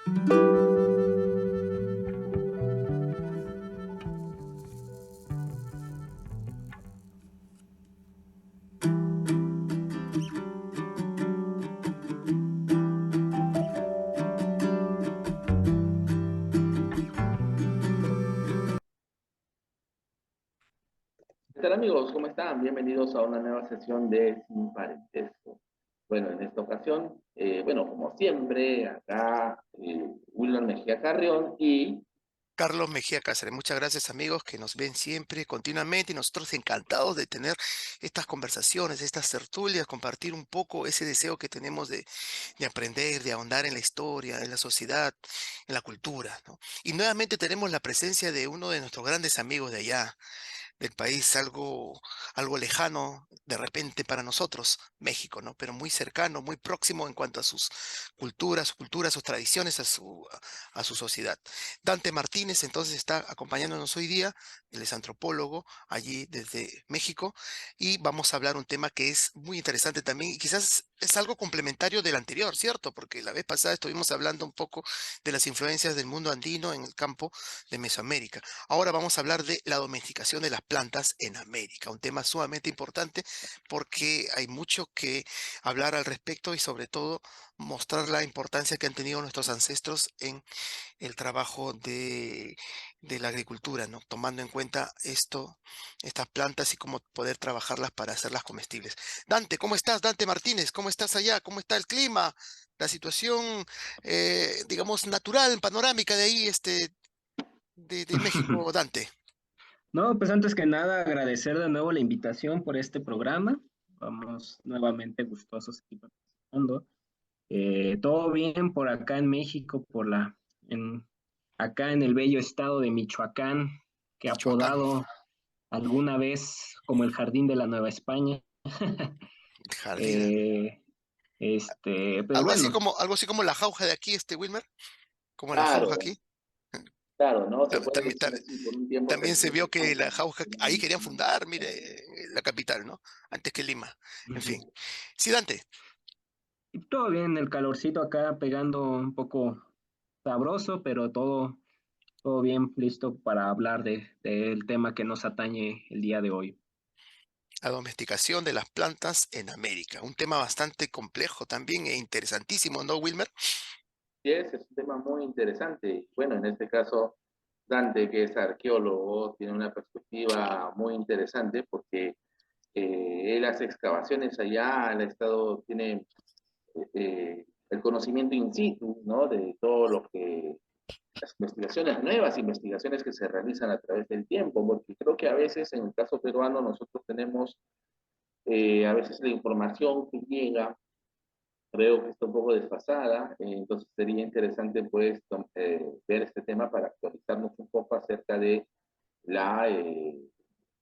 ¿Qué tal amigos? ¿Cómo están? Bienvenidos a una nueva sesión de Sin Parentesco. Bueno, en esta ocasión, bueno, como siempre, acá Wilmer Mejía Carrión y Carlos Mejía Cáceres, muchas gracias amigos que nos ven siempre, continuamente, y nosotros encantados de tener estas conversaciones, estas tertulias, compartir un poco ese deseo que tenemos de aprender, de ahondar en la historia, en la sociedad, en la cultura, ¿no? Y nuevamente tenemos la presencia de uno de nuestros grandes amigos de allá, del país, algo lejano de repente para nosotros, México, ¿no? Pero muy cercano, muy próximo en cuanto a sus culturas, sus tradiciones, a su sociedad. Dante Martínez entonces está acompañándonos hoy día, él es antropólogo allí desde México, y vamos a hablar un tema que es muy interesante también, y quizás es algo complementario del anterior, ¿cierto? Porque la vez pasada estuvimos hablando un poco de las influencias del mundo andino en el campo de Mesoamérica. Ahora vamos a hablar de la domesticación de las plantas en América, un tema sumamente importante porque hay mucho que hablar al respecto y sobre todo mostrar la importancia que han tenido nuestros ancestros en el trabajo de la agricultura, ¿no? Tomando en cuenta estas plantas y cómo poder trabajarlas para hacerlas comestibles. Dante, ¿cómo estás? Dante Martínez, ¿cómo estás allá? ¿Cómo está el clima? La situación, digamos, natural, panorámica de ahí, de México, Dante. No, pues antes que nada agradecer de nuevo la invitación por este programa. Vamos nuevamente gustosos aquí participando. Todo bien por acá en México, en, acá en el bello estado de Michoacán, que Michoacán, apodado alguna vez como el Jardín de la Nueva España. jardín. Eh, pues bueno, Algo así como la jauja de aquí, Wilmer, como la jauja claro, aquí. claro, ¿no? Se Tam- puede También, decir así, por un tiempo se también se dijo vio que que la fue jauja, ahí querían fundar, mire, la capital, ¿no? Antes que Lima. En fin. Sí, Dante. todo bien, el calorcito acá pegando un poco sabroso, pero todo bien, listo para hablar del tema que nos atañe el día de hoy. La domesticación de las plantas en América. Un tema bastante complejo también e interesantísimo, ¿no, Wilmer? Sí, es un tema muy interesante. Bueno, en este caso, Dante, que es arqueólogo, tiene una perspectiva muy interesante porque él hace excavaciones allá, el Estado tiene el conocimiento in situ, ¿no? De todo lo que, las investigaciones, nuevas investigaciones que se realizan a través del tiempo, porque creo que a veces en el caso peruano nosotros tenemos, a veces la información que llega, creo que está un poco desfasada, entonces sería interesante pues ver este tema para actualizarnos un poco acerca de la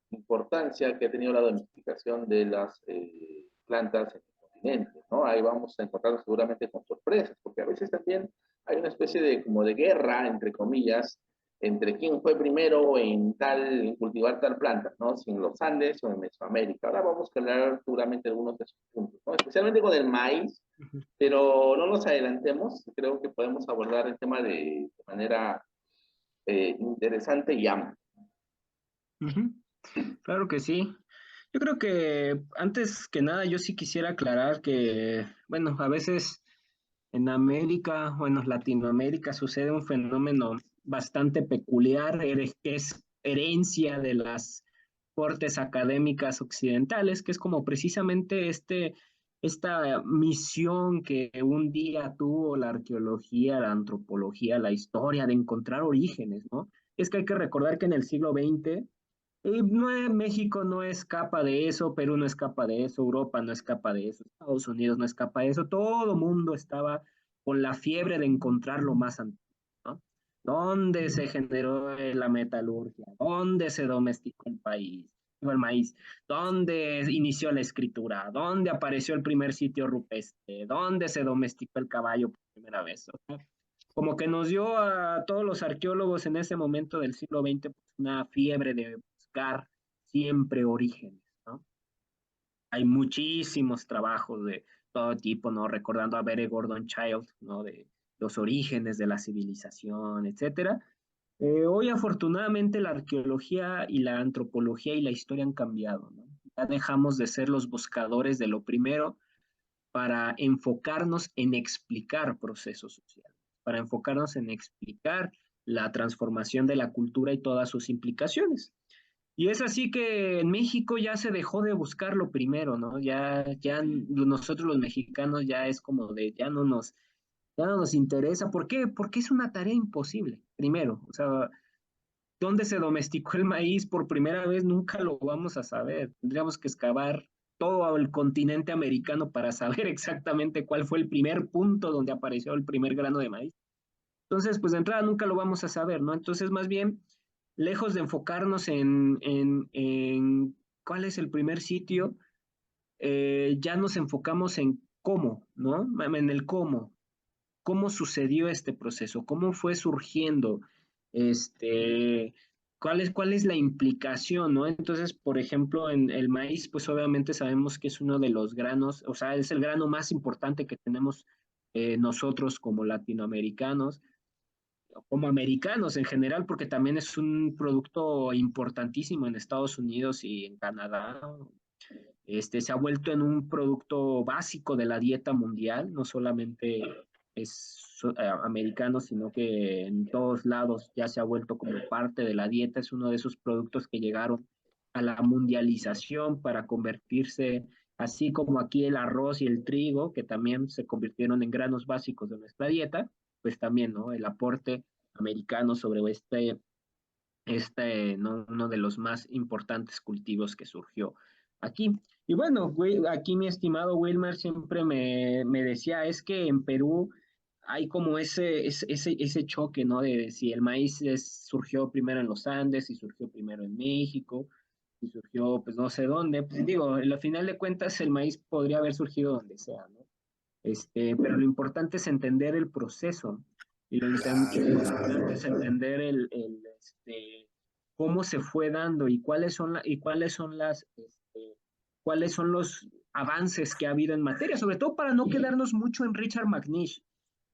importancia que ha tenido la domesticación de las plantas en el continente, ¿no? Ahí vamos a encontrar seguramente con sorpresas, porque a veces también hay una especie de como de guerra, entre comillas, entre quién fue primero en cultivar tal planta, ¿no? Si en los Andes o en Mesoamérica. Ahora vamos a hablar seguramente algunos de esos puntos, ¿no? Especialmente con el maíz, pero no nos adelantemos, creo que podemos abordar el tema de manera interesante y amplia. Ujú, claro que sí. Yo creo que antes que nada yo sí quisiera aclarar que, bueno, a veces en América, bueno, Latinoamérica sucede un fenómeno bastante peculiar, que es herencia de las cortes académicas occidentales, que es como precisamente esta misión que un día tuvo la arqueología, la antropología, la historia de encontrar orígenes, ¿no? Es que hay que recordar que en el siglo XX y México no escapa de eso, Perú no escapa de eso, Europa no escapa de eso, Estados Unidos no escapa de eso, todo mundo estaba con la fiebre de encontrar lo más antiguo, ¿no? ¿Dónde se generó la metalurgia? ¿Dónde se domesticó el país? El maíz, ¿dónde inició la escritura? ¿Dónde apareció el primer sitio rupestre? ¿Dónde se domesticó el caballo por primera vez? O sea, como que nos dio a todos los arqueólogos en ese momento del siglo XX pues, una fiebre de buscar siempre orígenes, ¿no? Hay muchísimos trabajos de todo tipo, ¿no? Recordando a Bere Gordon Child, ¿no? De los orígenes de la civilización, etcétera. Hoy afortunadamente la arqueología y la antropología y la historia han cambiado, ¿no? Ya dejamos de ser los buscadores de lo primero para enfocarnos en explicar procesos sociales, para enfocarnos en explicar la transformación de la cultura y todas sus implicaciones. Y es así que en México ya se dejó de buscar lo primero, ¿no? Ya nosotros los mexicanos ya es como de, ya no nos interesa. ¿Por qué? Porque es una tarea imposible, primero. O sea, ¿dónde se domesticó el maíz por primera vez? Nunca lo vamos a saber. Tendríamos que excavar todo el continente americano para saber exactamente cuál fue el primer punto donde apareció el primer grano de maíz. Entonces, pues de entrada nunca lo vamos a saber, ¿no? Entonces, más bien, lejos de enfocarnos en cuál es el primer sitio, ya nos enfocamos en cómo, ¿no? En el cómo sucedió este proceso, cómo fue surgiendo, este, cuál es la implicación, ¿no? Entonces, por ejemplo, en el maíz, pues obviamente sabemos que es uno de los granos, o sea, es el grano más importante que tenemos nosotros como latinoamericanos, como americanos en general, porque también es un producto importantísimo en Estados Unidos y en Canadá. Se ha vuelto en un producto básico de la dieta mundial, no solamente americano, sino que en todos lados ya se ha vuelto como parte de la dieta. Es uno de esos productos que llegaron a la mundialización para convertirse, así como aquí el arroz y el trigo, que también se convirtieron en granos básicos de nuestra dieta, pues también, ¿no? El aporte americano sobre ¿no? Uno de los más importantes cultivos que surgió aquí. Y bueno, aquí mi estimado Wilmer siempre me decía, es que en Perú hay como ese choque, ¿no? De si el maíz surgió primero en los Andes, y surgió primero en México, y surgió pues no sé dónde. Pues digo, al final de cuentas el maíz podría haber surgido donde sea, ¿no? Pero lo importante es entender el proceso y y lo importante es entender cómo se fue dando y cuáles son los avances que ha habido en materia, sobre todo para no quedarnos mucho en Richard McNish,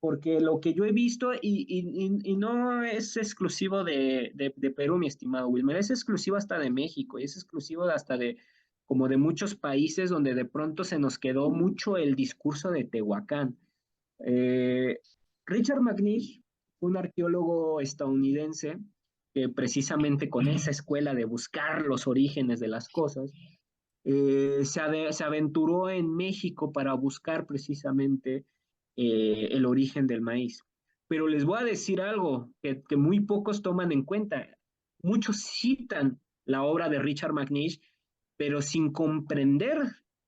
porque lo que yo he visto, y no es exclusivo de Perú, mi estimado Wilmer, es exclusivo hasta de México, y es exclusivo hasta de como de muchos países donde de pronto se nos quedó mucho el discurso de Tehuacán. Eh, Richard McNish fue un arqueólogo estadounidense que precisamente con esa escuela de buscar los orígenes de las cosas, se aventuró en México para buscar precisamente el origen del maíz. Pero les voy a decir algo que muy pocos toman en cuenta. Muchos citan la obra de Richard McNish, pero sin comprender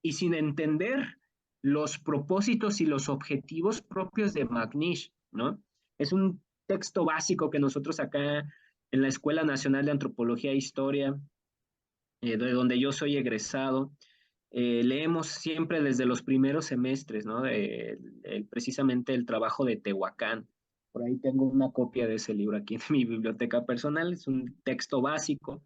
y sin entender los propósitos y los objetivos propios de McNish, ¿no? Es un texto básico que nosotros acá en la Escuela Nacional de Antropología e Historia, de donde yo soy egresado, leemos siempre desde los primeros semestres, ¿no? Precisamente el trabajo de Tehuacán. Por ahí tengo una copia de ese libro aquí en mi biblioteca personal, es un texto básico.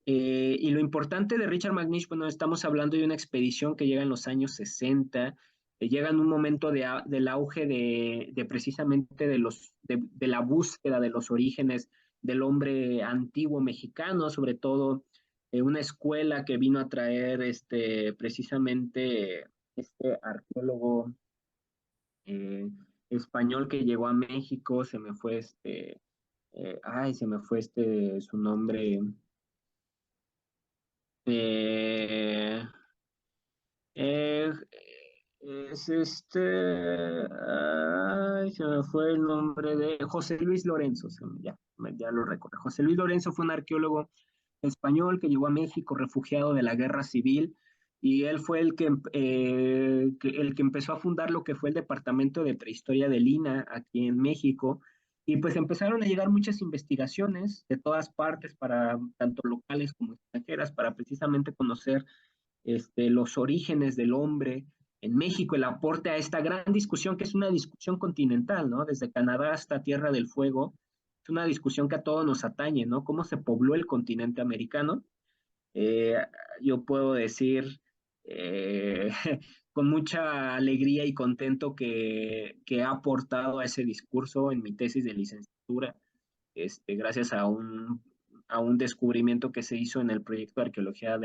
Y lo importante de Richard McNish, bueno, estamos hablando de una expedición que llega en los años 60, llega en un momento del auge de precisamente de la búsqueda de los orígenes del hombre antiguo mexicano, sobre todo una escuela que vino a traer precisamente este arqueólogo eh, español que llegó a México, se me fue su nombre. Eh, eh, es ay, se me fue el nombre de José Luis Lorenzo, ya lo recuerdo. José Luis Lorenzo fue un arqueólogo español que llegó a México refugiado de la guerra civil y él fue el que empezó a fundar lo que fue el Departamento de Prehistoria del INAH aquí en México. Y pues empezaron a llegar muchas investigaciones de todas partes, para tanto locales como extranjeras, para precisamente conocer los orígenes del hombre en México, el aporte a esta gran discusión que es una discusión continental, ¿no? Desde Canadá hasta Tierra del Fuego, es una discusión que a todos nos atañe, ¿no? ¿Cómo se pobló el continente americano? Eh, yo puedo decir, eh, con mucha alegría y contento que he aportado a ese discurso en mi tesis de licenciatura, gracias a un descubrimiento que se hizo en el proyecto de arqueología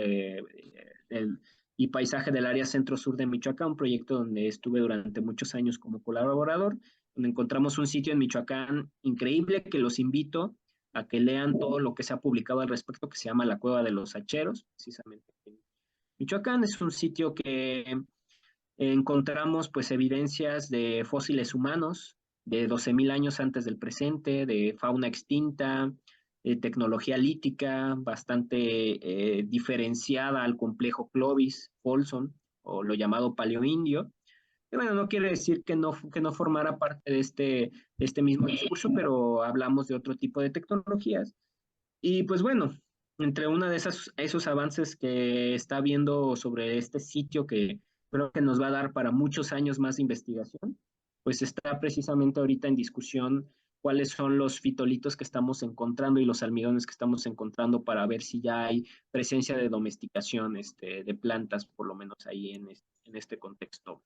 y paisaje del área centro-sur de Michoacán, un proyecto donde estuve durante muchos años como colaborador, donde encontramos un sitio en Michoacán increíble que los invito a que lean todo lo que se ha publicado al respecto, que se llama La Cueva de los Hacheros, precisamente. Michoacán es un sitio que encontramos pues evidencias de fósiles humanos de 12.000 años antes del presente, de fauna extinta, de tecnología lítica bastante diferenciada al complejo Clovis-Folsom o lo llamado paleoindio. Y bueno, no quiere decir que no formara parte de este mismo discurso, pero hablamos de otro tipo de tecnologías. Y pues bueno, entre una de esos avances que está viendo sobre este sitio que creo que nos va a dar para muchos años más de investigación, pues está precisamente ahorita en discusión cuáles son los fitolitos que estamos encontrando y los almidones que estamos encontrando para ver si ya hay presencia de domesticación de plantas, por lo menos ahí en este contexto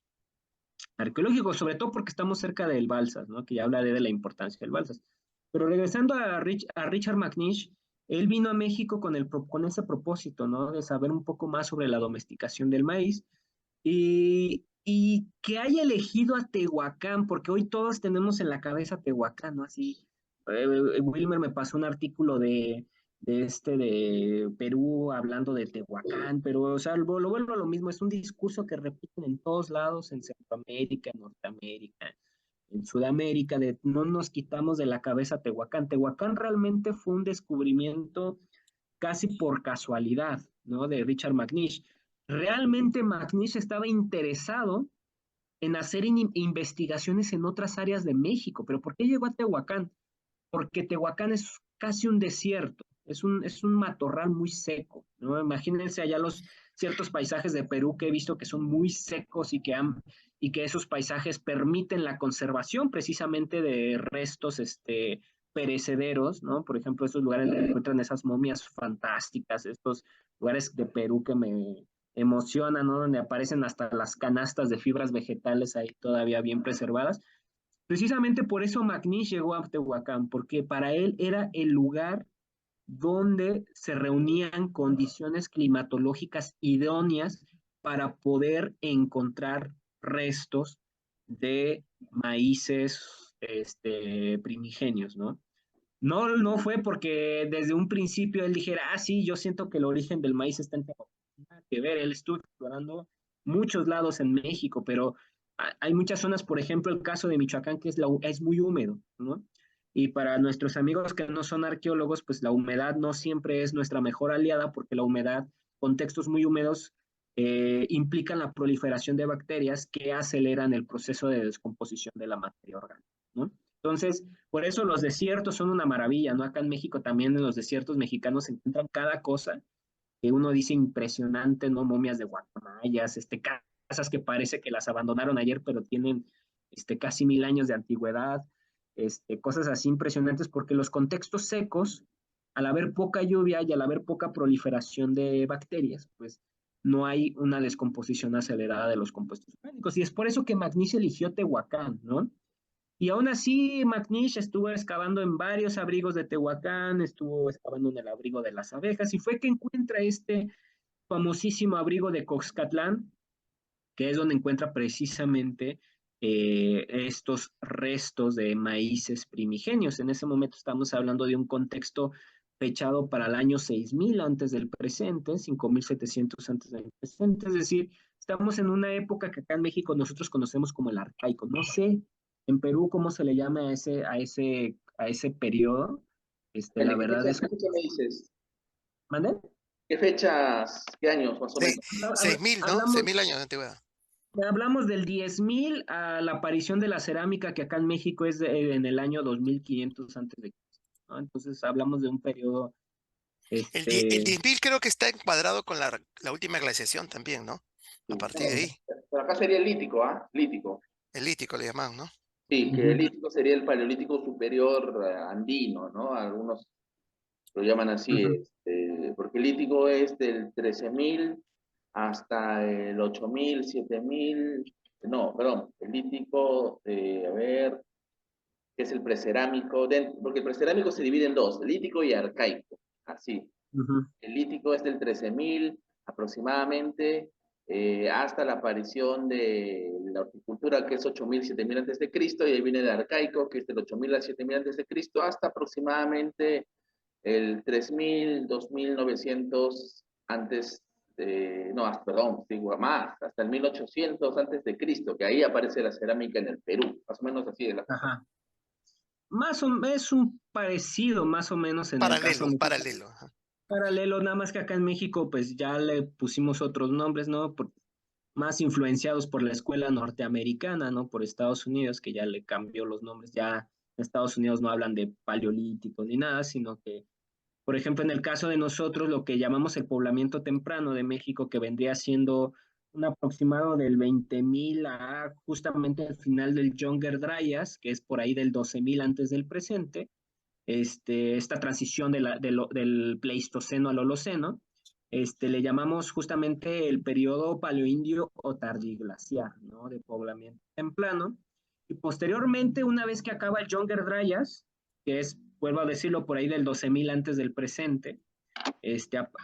arqueológico, sobre todo porque estamos cerca del Balsas, ¿no? Que ya habla de la importancia del Balsas. Pero regresando a Richard McNish, él vino a México con ese propósito, ¿no? De saber un poco más sobre la domesticación del maíz y que haya elegido a Tehuacán, porque hoy todos tenemos en la cabeza Tehuacán, ¿no? Así, Wilmer me pasó un artículo de Perú hablando de Tehuacán, pero o sea, lo vuelvo a lo mismo, es un discurso que repiten en todos lados, en Centroamérica, en Norteamérica, en Sudamérica, de no nos quitamos de la cabeza Tehuacán. Tehuacán realmente fue un descubrimiento casi por casualidad, ¿no? De Richard McNish. Realmente McNish estaba interesado en hacer investigaciones en otras áreas de México, pero ¿por qué llegó a Tehuacán? Porque Tehuacán es casi un desierto, es un matorral muy seco, ¿no? Imagínense allá los ciertos paisajes de Perú que he visto que son muy secos y que esos paisajes permiten la conservación precisamente de restos perecederos, ¿no? Por ejemplo, estos lugares donde encuentran esas momias fantásticas, estos lugares de Perú que me emocionan, ¿no? Donde aparecen hasta las canastas de fibras vegetales ahí todavía bien preservadas. Precisamente por eso McNish llegó a Tehuacán, porque para él era el lugar donde se reunían condiciones climatológicas idóneas para poder encontrar restos de maíces primigenios, ¿no? No fue porque desde un principio él dijera, ah, sí, yo siento que el origen del maíz está en Tehuacán. Nada que ver, él estuvo explorando muchos lados en México, pero hay muchas zonas, por ejemplo, el caso de Michoacán, que es muy húmedo, ¿no? Y para nuestros amigos que no son arqueólogos, pues la humedad no siempre es nuestra mejor aliada, porque la humedad, contextos muy húmedos, implican la proliferación de bacterias que aceleran el proceso de descomposición de la materia orgánica, ¿no? Entonces, por eso los desiertos son una maravilla, ¿no? Acá en México también en los desiertos mexicanos se encuentran cada cosa que uno dice impresionante, ¿no? Momias de guacamayas, casas que parece que las abandonaron ayer, pero tienen casi 1.000 años de antigüedad, cosas así impresionantes, porque los contextos secos, al haber poca lluvia y al haber poca proliferación de bacterias, pues no hay una descomposición acelerada de los compuestos orgánicos. Y es por eso que Magnesia eligió Tehuacán, ¿no? Y aún así, McNish estuvo excavando en varios abrigos de Tehuacán, estuvo excavando en el abrigo de las abejas, y fue que encuentra este famosísimo abrigo de Coxcatlán, que es donde encuentra precisamente estos restos de maíces primigenios. En ese momento estamos hablando de un contexto fechado para el año 6.000 antes del presente, 5.700 antes del presente, es decir, estamos en una época que acá en México nosotros conocemos como el arcaico. No sé en Perú cómo se le llama a ese periodo. La ¿Qué verdad fecha, es qué que... fecha me dices? ¿Mande? ¿Qué fechas, qué años más o Seis, menos? 6.000, ¿no? Hablamos, 6.000 años de antigüedad. Hablamos del 10.000 a la aparición de la cerámica, que acá en México es en el año 2.500 antes de Cristo, ¿no? Entonces hablamos de un periodo, El este, 10.000 creo que está encuadrado con la última glaciación también, ¿no? A Sí. partir de ahí, Pero acá sería el lítico, ¿ah? Lítico. el lítico le llaman, ¿no? Sí, que el ujú, lítico sería el paleolítico superior andino, ¿no? Algunos lo llaman así, ujú, porque el lítico es del 13.000 hasta el 8000, 7000, no, perdón, el lítico, a ver, que es el precerámico, porque el precerámico se divide en dos, lítico y arcaico, así. Ujú. El lítico es del 13.000 aproximadamente, hasta la aparición de la horticultura, que es 8.000, 7.000 antes de Cristo, y ahí viene el arcaico, que es del 8.000 a 7.000 antes de Cristo, hasta aproximadamente el 3.000, 2.900 antes de, no, perdón, digo más, hasta el 1.800 antes de Cristo, que ahí aparece la cerámica en el Perú, más o menos así de la cosa. Ajá. Es un parecido más o menos en el caso Paralelo, mexicano. paralelo. Ajá. Paralelo, nada más que acá en México pues ya le pusimos otros nombres, ¿no? Más influenciados por la escuela norteamericana, ¿no? Por Estados Unidos, que ya le cambió los nombres. Ya en Estados Unidos no hablan de paleolítico ni nada, sino que, por ejemplo, en el caso de nosotros, lo que llamamos el poblamiento temprano de México, que vendría siendo un aproximado del 20.000 a justamente el final del Younger Dryas, que es por ahí del 12.000 antes del presente, esta transición del Pleistoceno al Holoceno, le llamamos justamente el periodo paleoindio o tardiglaciar, ¿no? De poblamiento temprano. Y posteriormente, una vez que acaba el Younger Dryas, que es, vuelvo a decirlo, por ahí del 12.000 antes del presente,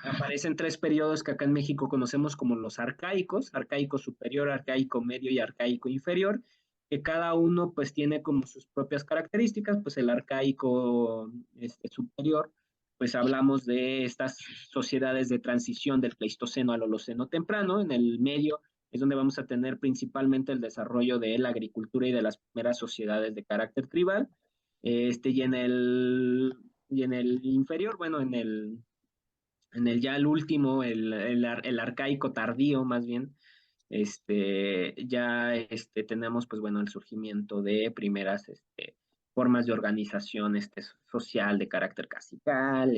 aparecen tres periodos que acá en México conocemos como los arcaicos: arcaico superior, arcaico medio y arcaico inferior, que cada uno pues tiene como sus propias características. Pues el arcaico superior, pues hablamos de estas sociedades de transición del Pleistoceno al Holoceno temprano. En el medio es donde vamos a tener principalmente el desarrollo de la agricultura y de las primeras sociedades de carácter tribal. Y en el inferior, bueno, en el ya el último, el arcaico tardío más bien, ya tenemos pues bueno el surgimiento de primeras formas de organización social de carácter cacical,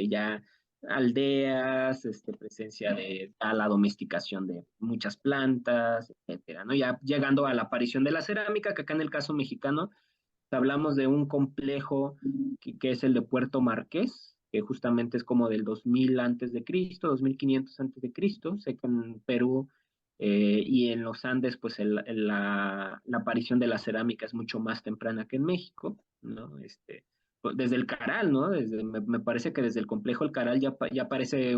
ya aldeas, presencia de la domesticación de muchas plantas, etcétera, ¿no? Ya llegando a la aparición de la cerámica, que acá en el caso mexicano hablamos de un complejo que es el de Puerto Marqués, que justamente es como del 2000 antes de Cristo, 2500 antes de Cristo. Sé que en Perú y en los Andes, pues la aparición de la cerámica es mucho más temprana que en México, ¿no? Desde el Caral, ¿no? Me parece que desde el complejo El Caral ya aparece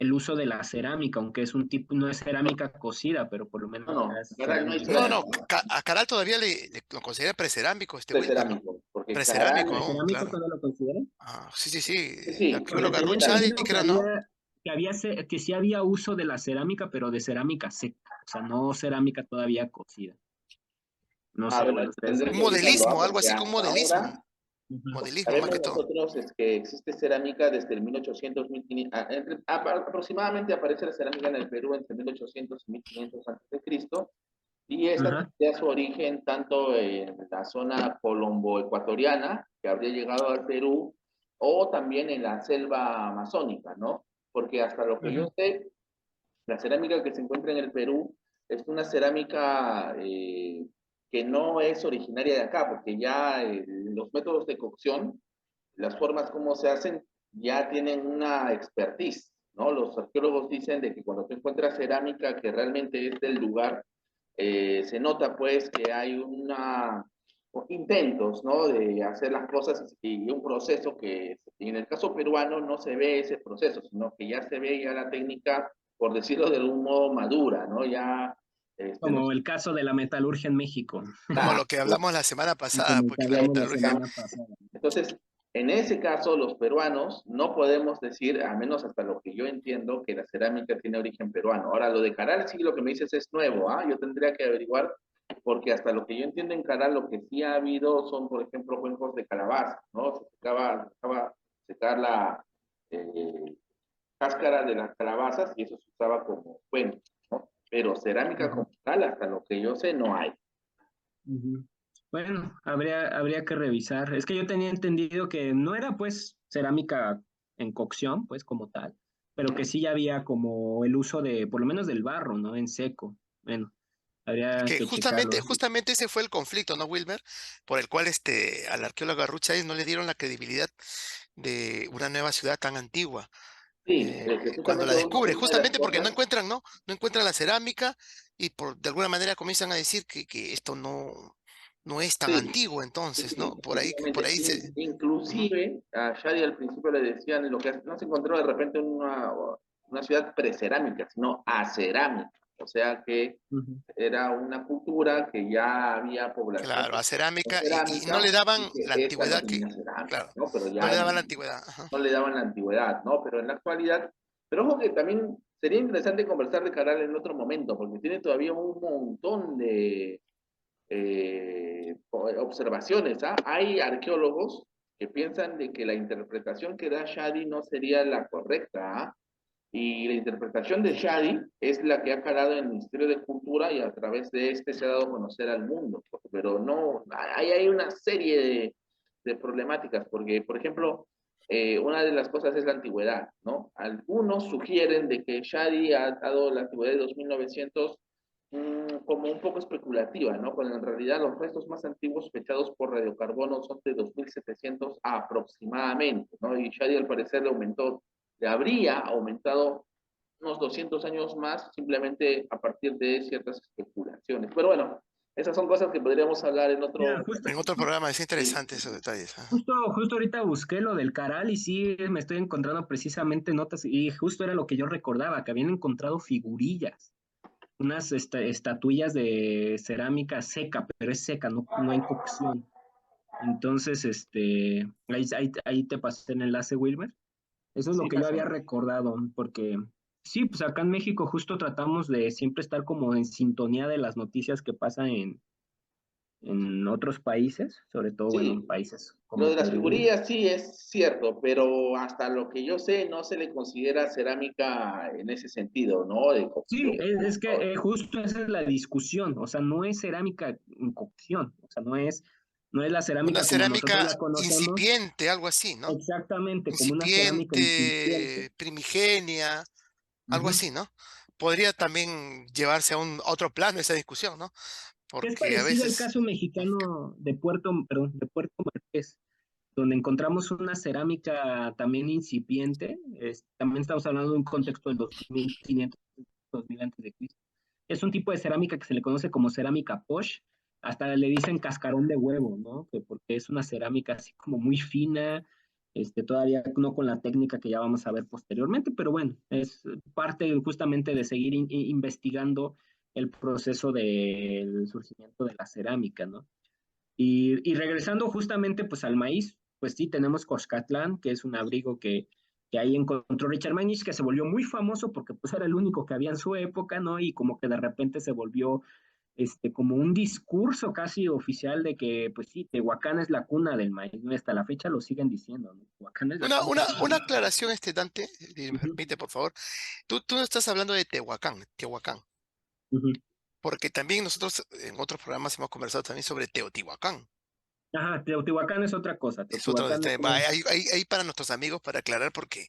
el uso de la cerámica, aunque es un tipo, no es cerámica cocida, pero por lo No, menos ya no, es Caral no hay cerámica. No, no, cerámica, a Caral todavía lo considera precerámico, de Wilmer, ¿no? cerámico, porque Precerámico Caral, aún, ¿Cerámico claro. todavía lo consideran? Ah, sí, sí, sí. La sí, porque arqueóloga Tenía tenía, Rucha entendido creo, ¿no? que sí había uso de la cerámica, pero de cerámica seca, o sea, no cerámica todavía cocida. No a sé, ver, bueno, ustedes tendré Un que revisarlo, ¿ah? modelismo, algo Porque así como hasta modelismo. ahora Ujú. Modelismo más sabemos que todo. nosotros es que existe cerámica desde el 1800, 1500, aproximadamente aparece la cerámica en el Perú entre 1800 y 1500 antes de Cristo, y esta Ajá, tendría su origen tanto en la zona colombo-ecuatoriana, que habría llegado al Perú, o también en la selva amazónica, ¿no? Porque hasta lo que yo ujú, sé, la cerámica que se encuentra en el Perú es una cerámica que no es originaria de acá, porque ya los métodos de cocción, las formas como se hacen, ya tienen una expertise, ¿no? Los arqueólogos dicen de que cuando tú encuentras cerámica que realmente es del lugar, se nota pues que hay intentos, ¿no? De hacer las cosas y un proceso que en el caso peruano no se ve ese proceso, sino que ya se ve ya la técnica, por decirlo de algún modo, madura, ¿no? Ya, no como el caso de la metalurgia en México, Como está. lo que hablamos la semana pasada, como el que porque la hablamos la metalurgia. semana pasada. Entonces, en ese caso, los peruanos no podemos decir, a menos hasta lo que yo entiendo, que la cerámica tiene origen peruano. Ahora, lo de Caral, sí, lo que me dices es nuevo, ¿ah? Yo tendría que averiguar, porque hasta lo que yo entiendo en Caral, lo que sí ha habido son, por ejemplo, cuencos de calabaza, ¿no? Se secar la eh, cáscara de las calabazas y eso se usaba como cuenco, ¿no? Pero cerámica Ujú, como tal, hasta lo que yo sé, no hay. ujú. Bueno, habría que revisar. Es que yo tenía entendido que no era pues cerámica en cocción, pues como tal, pero que sí ya había como el uso de, por lo menos del barro, ¿no? En seco. Bueno, Es habría que que checarlo. justamente ese fue el conflicto, ¿no, Wilmer? Por el cual al arqueólogo Rucha no le dieron la credibilidad de una nueva ciudad tan antigua. Sí, que cuando la justamente descubre, una de las justamente porque no cosas, encuentran, ¿no? No encuentran la cerámica y de alguna manera comienzan a decir que esto no es tan sí, antiguo sí, entonces, sí, ¿no? Por efectivamente. ahí se... Ujú. Inclusive, a Shadi al principio le decían lo que no se encontró de repente en una ciudad precerámica, sino acerámica. O sea que Ujú. era una cultura que ya había población Claro, a con cerámica y no le cerámica daban y que la esta no antigüedad que, tenía cerámica, claro, ¿no? Pero no le ya daban la antigüedad. Ajá. no le daban la antigüedad, ¿no? Pero en la actualidad, pero ojo que también sería interesante conversar de Caral en otro momento, porque tiene todavía un montón de observaciones. ¿Ah? Hay arqueólogos que piensan de que la interpretación que da Shadi no sería la correcta. ¿Ah? Y la interpretación de Shadi es la que ha calado en el Ministerio de Cultura y a través de este se ha dado a conocer al mundo. Pero no, hay una serie de problemáticas, porque, por ejemplo, una de las cosas es la antigüedad, ¿no? Algunos sugieren de que Shadi ha dado la antigüedad de 2900 como un poco especulativa, ¿no? Cuando en realidad los restos más antiguos fechados por radiocarbono son de 2700 aproximadamente, ¿no? Y Shadi al parecer le habría aumentado unos 200 años más simplemente a partir de ciertas especulaciones. Pero bueno, esas son cosas que podríamos hablar en Mira, otro En momento. otro programa es Sí, interesante esos detalles. Ajá. justo ahorita busqué lo del Caral y sí me estoy encontrando precisamente notas y justo era lo que yo recordaba, que habían encontrado figurillas, unas estatuillas de cerámica seca, pero es seca, no en cocción. Entonces, ahí te pasé el enlace, Wilmer. Eso es lo sí, que yo había pásame. recordado, porque sí, pues acá en México justo tratamos de siempre estar como en sintonía de las noticias que pasan en otros países, sobre todo, bueno, en Sí, países lo como de las Perú. figurillas sí es cierto, pero hasta lo que yo sé no se le considera cerámica en ese sentido, ¿no? De Sí, cocción. es que justo esa es la discusión, o sea, no es cerámica en cocción, o sea, no es la Una cerámica como nosotros cerámica la conocemos, incipiente, algo así, ¿no? exactamente, como una cerámica incipiente. Incipiente, primigenia, algo Ujú. así, ¿no? Podría también llevarse a otro plano esa discusión, ¿no? Que es Porque a parecido al veces, caso mexicano de Perdón, de Puerto Marqués, donde encontramos una cerámica también incipiente, también estamos hablando de un contexto del 2500, 2000 antes de Cristo. Es un tipo de cerámica que se le conoce como cerámica posh, hasta le dicen cascarón de huevo, ¿no? Porque es una cerámica así como muy fina, todavía no con la técnica que ya vamos a ver posteriormente, pero bueno, es parte justamente de seguir investigando el proceso del surgimiento de la cerámica, ¿no? Y regresando justamente pues al maíz, pues sí, tenemos Coscatlán, que es un abrigo que ahí encontró Richard Maynich, que se volvió muy famoso porque pues era el único que había en su época, ¿no? Y como que de repente se volvió como un discurso casi oficial de que, pues sí, Tehuacán es la cuna del maíz, ¿no? Hasta la fecha lo siguen diciendo, ¿no? Tehuacán es la cuna del una maíz. aclaración, Dante, si me Ujú, permite, por favor. Tú no estás hablando de Tehuacán, ujú. porque también nosotros en otros programas hemos conversado también sobre Teotihuacán. Ajá, Teotihuacán es otra cosa. Es otro Teotihuacán detalle. Va, ahí para nuestros amigos, para aclarar, porque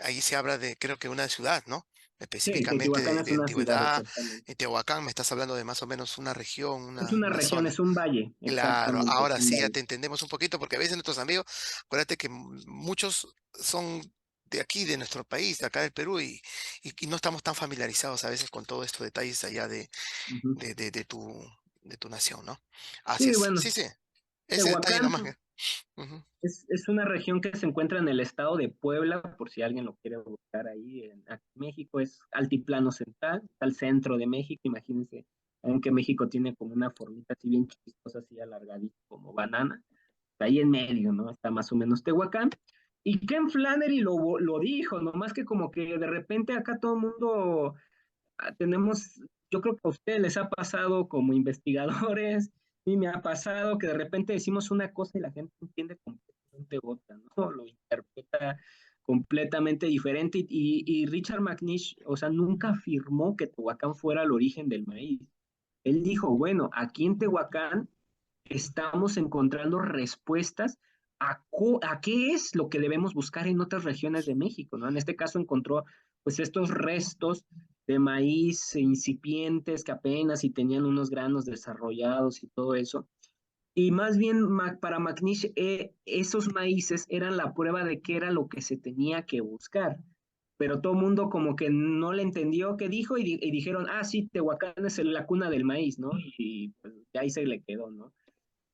ahí se habla de, creo que una ciudad, ¿no? sí, Específicamente Teotihuacán es de una ciudad, antigüedad. exactamente. En Tehuacán me estás hablando de más o menos una región, Es una una región, zona. es un valle, Claro, exactamente, es ahora un sí ya valle. te entendemos un poquito, porque a veces nuestros amigos, acuérdate que muchos son de aquí, de nuestro país, de acá del Perú, y no estamos tan familiarizados a veces con todos estos detalles allá Ujú. de, de, de tu, de tu nación, ¿no? Así Sí, es, bueno, sí, sí, ese detalle Tehuacán nomás. Ujú. es una región que se encuentra en el estado de Puebla, por si alguien lo quiere buscar ahí. Aquí en México es altiplano central, está al centro de México, imagínense, aunque México tiene como una formita así bien chistosa, así alargadita como banana, está ahí en medio, ¿no? Está más o menos Tehuacán. Y Ken Flannery lo dijo, nomás que como que de repente acá todo el mundo tenemos, yo creo que a ustedes les ha pasado como investigadores, y me ha pasado que de repente decimos una cosa y la gente entiende completamente otra, ¿no? Lo interpreta completamente diferente y Richard McNish, o sea, nunca afirmó que Tehuacán fuera el origen del maíz. Él dijo, bueno, aquí en Tehuacán estamos encontrando respuestas a qué es lo que debemos buscar en otras regiones de México, ¿no? En este caso encontró pues estos restos de maíz incipientes que apenas si tenían unos granos desarrollados y todo eso. Y más bien para McNish, esos maíces eran la prueba de qué era lo que se tenía que buscar. pero todo el mundo como que no le entendió qué dijo y dijeron, ah, sí, Tehuacán es la cuna del maíz, ¿no? Y pues ahí se le quedó, ¿no?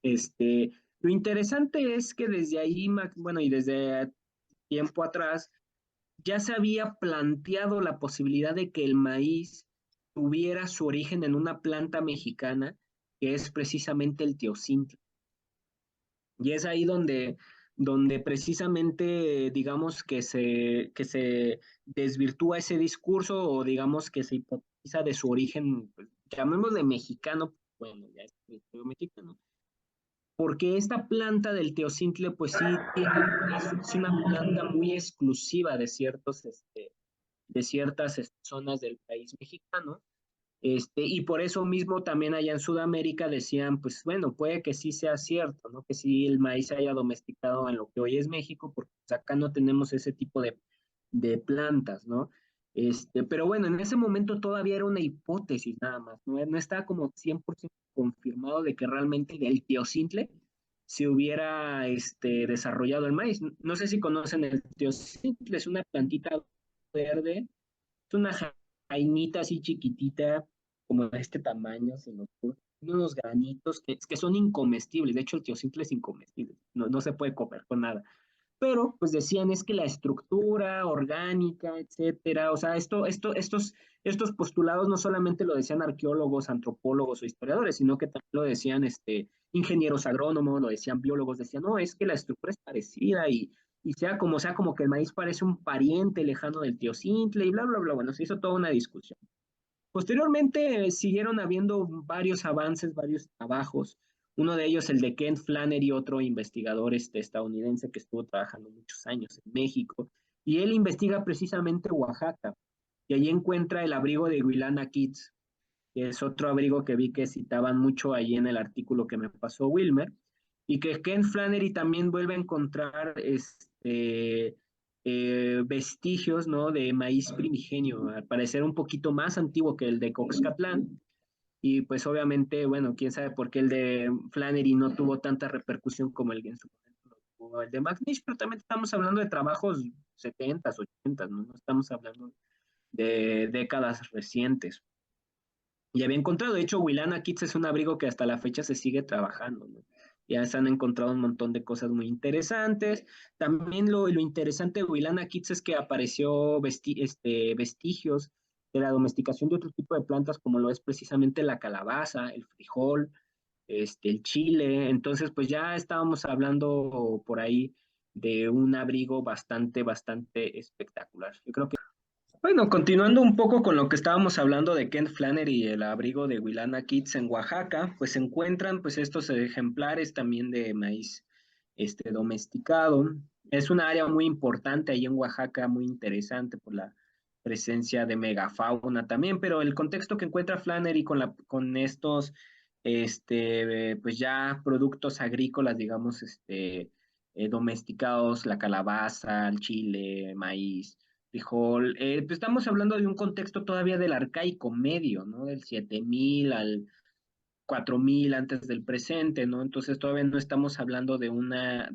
Este, lo interesante es que desde ahí, bueno, y desde tiempo atrás, ya se había planteado la posibilidad de que el maíz tuviera su origen en una planta mexicana, que es precisamente el teocintle. Y es ahí donde precisamente, digamos, que se desvirtúa ese discurso o digamos que se hipotetiza de su origen, pues, llamémosle mexicano, bueno, ya es territorio mexicano, porque esta planta del teocintle, pues sí, es una planta muy exclusiva de ciertas zonas del país mexicano. Y por eso mismo también allá en Sudamérica decían, pues bueno, puede que sí sea cierto, ¿no? Que sí el maíz se haya domesticado en lo que hoy es México, porque pues, acá no tenemos ese tipo de plantas, ¿no? Pero bueno, en ese momento todavía era una hipótesis nada más, ¿no? No estaba como 100% confirmado de que realmente del teocintle se hubiera desarrollado el maíz. No sé si conocen el teocintle, es una plantita verde, es una jainita así chiquitita, como de este tamaño, se nos ocurre, tiene unos granitos que son incomestibles. De hecho, el teocintle es incomestible, no se puede comer con nada. Pero, pues decían, es que la estructura orgánica, etcétera, o sea, estos postulados no solamente lo decían arqueólogos, antropólogos o historiadores, sino que también lo decían ingenieros agrónomos, lo decían biólogos, decían, no, es que la estructura es parecida y sea como que el maíz parece un pariente lejano del teocintle y bla, bla, bla. Bueno, se hizo toda una discusión. Posteriormente siguieron habiendo varios avances, varios trabajos. Uno de ellos, el de Kent Flannery, otro investigador estadounidense que estuvo trabajando muchos años en México, y él investiga precisamente Oaxaca, y allí encuentra el abrigo de Huilana Kitz, que es otro abrigo que vi que citaban mucho ahí en el artículo que me pasó Wilmer, y que Ken Flannery también vuelve a encontrar vestigios, ¿no? De maíz primigenio, al parecer un poquito más antiguo que el de Coxcatlán, y pues obviamente, bueno, quién sabe por qué el de Flannery no tuvo tanta repercusión como el que en su momento tuvo el de McNish, pero también estamos hablando de trabajos 70s, 80s, ¿no? No estamos hablando de décadas recientes. Y había encontrado, de hecho, Wilana Kids es un abrigo que hasta la fecha se sigue trabajando, ¿no? Ya se han encontrado un montón de cosas muy interesantes. También lo interesante de Wilana Kids es que apareció vestigios de la domesticación de otro tipo de plantas, como lo es precisamente la calabaza, el frijol, el chile. Entonces, pues ya estábamos hablando por ahí de un abrigo bastante, bastante espectacular. Yo creo que bueno, continuando un poco con lo que estábamos hablando de Kent Flannery y el abrigo de Huilana Kitz en Oaxaca, pues se encuentran pues estos ejemplares también de maíz domesticado. Es una área muy importante ahí en Oaxaca, muy interesante por la presencia de megafauna también, pero el contexto que encuentra Flannery con estos pues ya productos agrícolas, digamos, domesticados, la calabaza, el chile, maíz, frijol. Pues estamos hablando de un contexto todavía del arcaico medio, ¿no? Del 7000 al 4000 antes del presente, ¿no? Entonces todavía no estamos hablando de una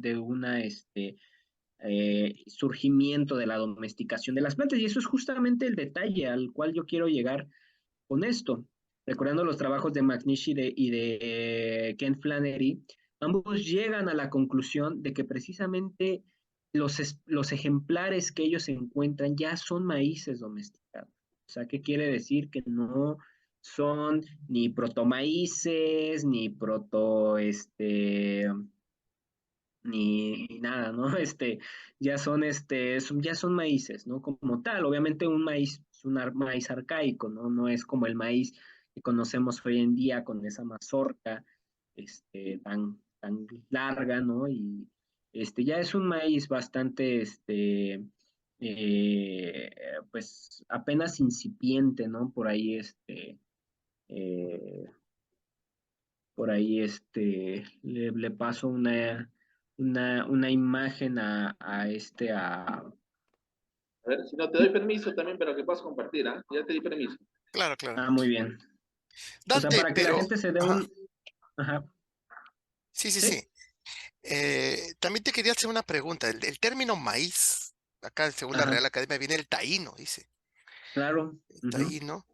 surgimiento de la domesticación de las plantas. Y eso es justamente el detalle al cual yo quiero llegar con esto. Recordando los trabajos de McNish y de Ken Flannery, ambos llegan a la conclusión de que precisamente los ejemplares que ellos encuentran ya son maíces domesticados. O sea, ¿qué quiere decir? Que no son ni protomaíces, ni ni nada, ¿no? Ya son maíces, ¿no? Como tal, obviamente un maíz es un maíz arcaico, ¿no? No es como el maíz que conocemos hoy en día con esa mazorca, tan larga, ¿no? Y ya es un maíz bastante, eh, pues apenas incipiente, ¿no? Eh, le paso una imagen A ver, si no te doy permiso también para que puedas compartir, ¿ah? Ya te di permiso. Claro, claro. muy bien. O sea, Dante, para que la pero, gente se dé ajá, ajá, sí, sí, ¿sí? sí. También te quería hacer una pregunta. El término maíz. acá según la Ajá, Real Academia viene el taíno, dice. claro. El Ujú. taíno.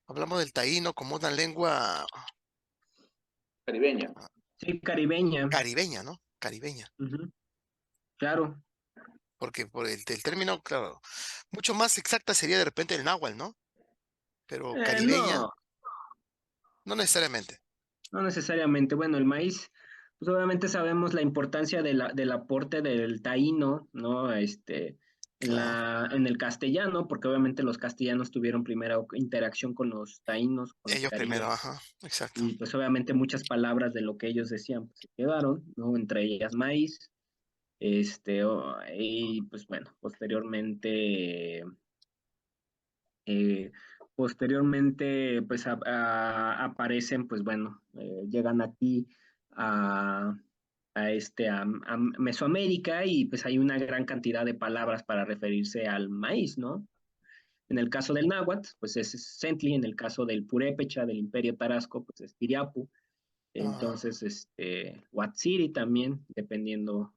Hablamos del taíno como una lengua Caribeña. Sí, caribeña. caribeña, ¿no? Caribeña. Ujú, claro. Porque por el término, claro, mucho más exacta sería de repente el náhuatl, ¿no? Pero caribeña, No, no necesariamente. no necesariamente. Bueno, el maíz, pues obviamente sabemos la importancia del aporte del taíno, ¿no? Ah, En el castellano, porque obviamente los castellanos tuvieron primera interacción con los taínos, con los ellos primero, caribes, ajá, exacto. y pues obviamente muchas palabras de lo que ellos decían pues, se quedaron, ¿no? Entre ellas maíz, y pues bueno, eh, posteriormente, pues aparecen, pues bueno, llegan aquí a, a Mesoamérica y pues hay una gran cantidad de palabras para referirse al maíz, ¿no? En el caso del náhuatl, pues es Centli, en el caso del purépecha, del Imperio Tarasco, pues es Tiriapu, Ah, entonces, Huatziri también, dependiendo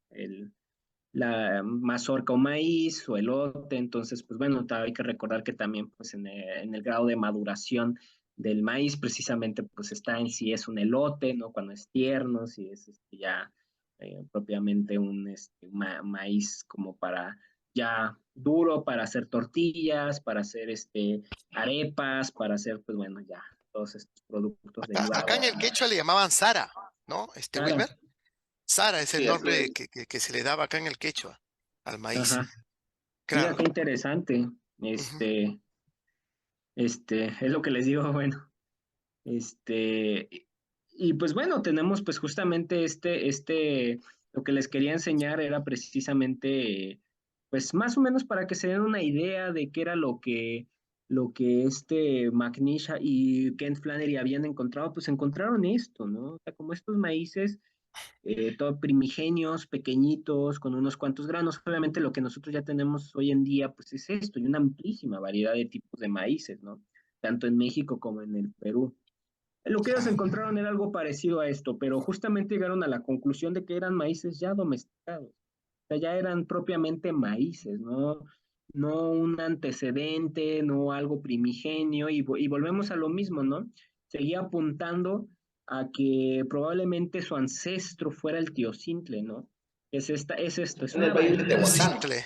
la mazorca o maíz o elote. Entonces, pues bueno, hay que recordar que también pues en el grado de maduración del maíz precisamente pues está en si es un elote, ¿no? Cuando es tierno, si es ya propiamente un maíz como para ya duro para hacer tortillas, para hacer arepas, para hacer pues bueno, ya todos estos productos acá derivados. en el quechua le llamaban Sara, ¿no? Sara, Wilmer. Sara es el Sí, así nombre es. que se le daba acá en el quechua al maíz. ajá. Mira Claro. qué interesante. Ujú. Es lo que les digo, bueno, este, y pues bueno, tenemos pues justamente lo que les quería enseñar era precisamente, pues más o menos para que se den una idea de qué era lo que McNish y Kent Flannery habían encontrado, pues encontraron esto, ¿no? O sea, como estos maíces todo primigenios, pequeñitos, con unos cuantos granos. Obviamente lo que nosotros ya tenemos hoy en día, pues es esto, y una amplísima variedad de tipos de maíces, ¿no? Tanto en México como en el Perú. Lo que ellos Ah, encontraron era algo parecido a esto, pero justamente llegaron a la conclusión de que eran maíces ya domesticados, o sea, ya eran propiamente maíces, ¿no? No un antecedente, no algo primigenio, y volvemos a lo mismo, ¿no? Seguía apuntando a que probablemente su ancestro fuera el Teocintle, ¿no? Es esto, es En el una país de varita, Tehuacán. Teocintle.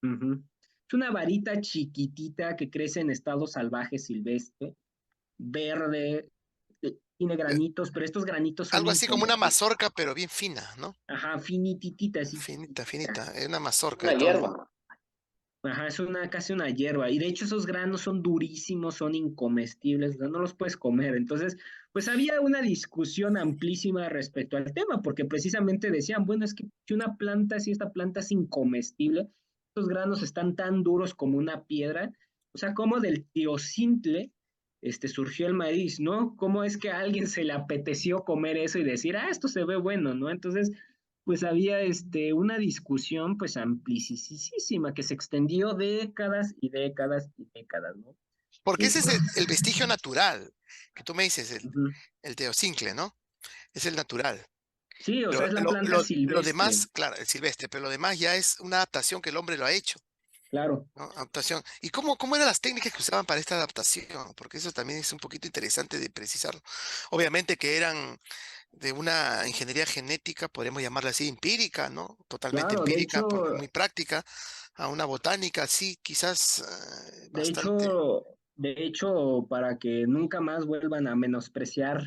ujú, es una varita chiquitita que crece en estado salvaje silvestre, verde, tiene eh, granitos, pero estos granitos son Algo así como una incomestibles. mazorca, pero bien fina, ¿no? Ajá, finititita, así Finita, chiquitita. finita. Es una mazorca Una de todos modos. hierba. Ajá, es casi una hierba. Y de hecho esos granos son durísimos, son incomestibles, o sea, no los puedes comer. Entonces, pues había una discusión amplísima respecto al tema, porque precisamente decían, bueno, es que si una planta, si esta planta es incomestible, estos granos están tan duros como una piedra, o sea, como del tiocintle, surgió el maíz, ¿no? ¿Cómo es que a alguien se le apeteció comer eso y decir, esto se ve bueno, ¿no? Entonces, pues había una discusión pues amplísima que se extendió décadas y décadas y décadas, ¿no? Porque ese es Este, el vestigio natural, que tú me dices, ujú. el teocincle, ¿no? Es el natural. Sí, o sea, Pero es la planta lo silvestre, demás, claro, el silvestre, pero lo demás ya es una adaptación que el hombre lo ha hecho, claro, ¿no? Adaptación. ¿Y cómo eran las técnicas que usaban para esta adaptación? Porque eso también es un poquito interesante de precisarlo. Obviamente que eran de una ingeniería genética, podríamos llamarla así, empírica, ¿no? Totalmente claro, empírica, porque muy práctica, a una botánica, sí, quizás de bastante. hecho, de hecho, para que nunca más vuelvan a menospreciar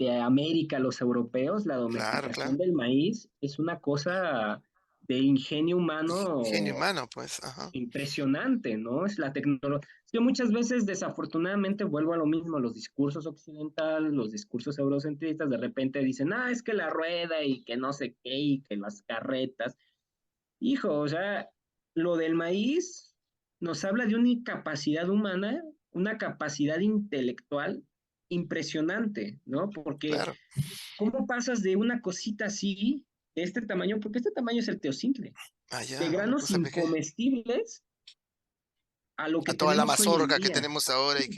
a América, los europeos, la Claro, domesticación claro. del maíz es una cosa de ingenio Ingenio humano humano, pues, ajá. impresionante, ¿no? Es la tecnología. Yo muchas veces, desafortunadamente, vuelvo a lo mismo, los discursos occidentales, los discursos eurocentristas, de repente dicen, es que la rueda y que no sé qué, y que las carretas. Hijo, o sea, lo del maíz nos habla de una capacidad humana, una capacidad intelectual impresionante, ¿no? Porque, Claro. ¿cómo pasas de una cosita así, de este tamaño? Porque este tamaño es el teocincle, de Allá, una granos cosa pequeña. incomestibles a lo A que toda la tenemos hoy en mazorca que día, tenemos ahora y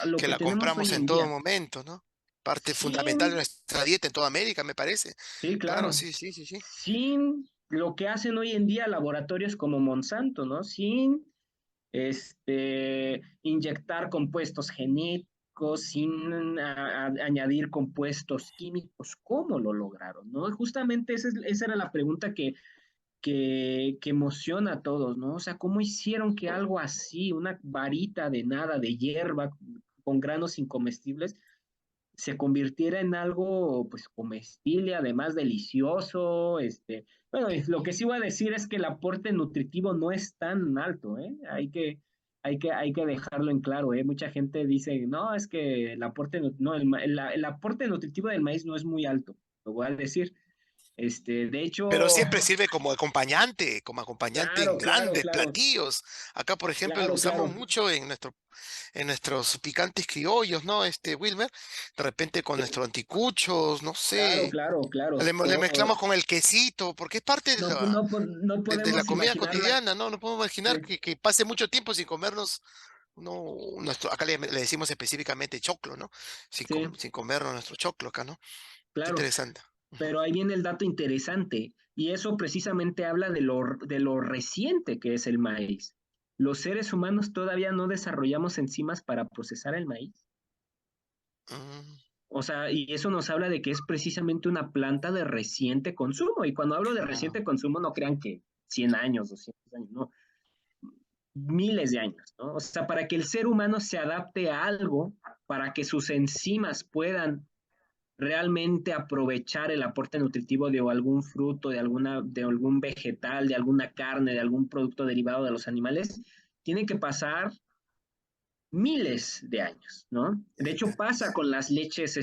a lo que que la tenemos compramos hoy en en todo día. momento, ¿no? Parte fundamental de Sin, nuestra dieta en toda América, me parece. sí, Claro, claro, sí, sí, sí, sí. sin lo que hacen hoy en día laboratorios como Monsanto, ¿no? Sin inyectar compuestos genéticos, sin añadir compuestos químicos. ¿Cómo lo lograron? ¿No? Justamente esa era la pregunta que emociona a todos, ¿no? O sea, ¿cómo hicieron que algo así, una varita de nada, de hierba, con granos incomestibles, se convirtiera en algo pues comestible, además delicioso, bueno, y lo que sí voy a decir es que el aporte nutritivo no es tan alto, ¿eh? Hay que dejarlo en claro, ¿eh? Mucha gente dice, no, es que el aporte, no, el aporte nutritivo del maíz no es muy alto, lo voy a decir. De Pero hecho, siempre sirve como acompañante en claro, claro, grandes claro, platillos. Acá, por ejemplo, lo claro, usamos claro, mucho en nuestros picantes criollos, ¿no? Wilmer, de repente con sí, nuestros anticuchos, no claro, sé, claro, claro. le mezclamos con el quesito, porque es parte No, no, no de la podemos comida imaginarla. cotidiana, ¿no? No podemos imaginar que pase mucho tiempo sin comernos, no, acá le decimos específicamente choclo, ¿no? Sí, Sin comernos nuestro choclo acá, ¿no? Qué claro. interesante. Ujú. Pero ahí viene el dato interesante, y eso precisamente habla de lo reciente que es el maíz. Los seres humanos todavía no desarrollamos enzimas para procesar el maíz. Mm, O sea, y eso nos habla de que es precisamente una planta de reciente consumo. Y cuando hablo de ah, reciente consumo, no crean que 100 años, 200 años, no, miles de años, ¿no? O sea, para que el ser humano se adapte a algo, para que sus enzimas puedan realmente aprovechar el aporte nutritivo de algún fruto, de algún vegetal, de alguna carne, de algún producto derivado de los animales, tiene que pasar miles de años, ¿no? De hecho, pasa con las leches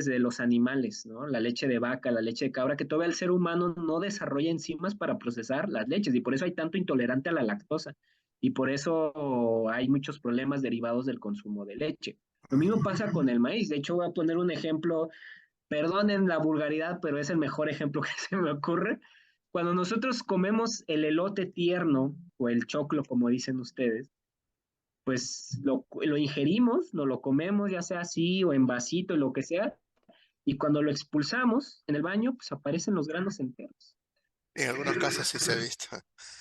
de los animales, ¿no? La leche de vaca, la leche de cabra, que todavía el ser humano no desarrolla enzimas para procesar las leches y por eso hay tanto intolerante a la lactosa y por eso hay muchos problemas derivados del consumo de leche. Lo mismo pasa con el maíz. De hecho, voy a poner un ejemplo, perdonen la vulgaridad, pero es el mejor ejemplo que se me ocurre. Cuando nosotros comemos el elote tierno o el choclo, como dicen ustedes, pues lo ingerimos, no lo comemos, ya sea así o en vasito, lo que sea, y cuando lo expulsamos en el baño, pues aparecen los granos enteros. en algunos casos sí se ha visto.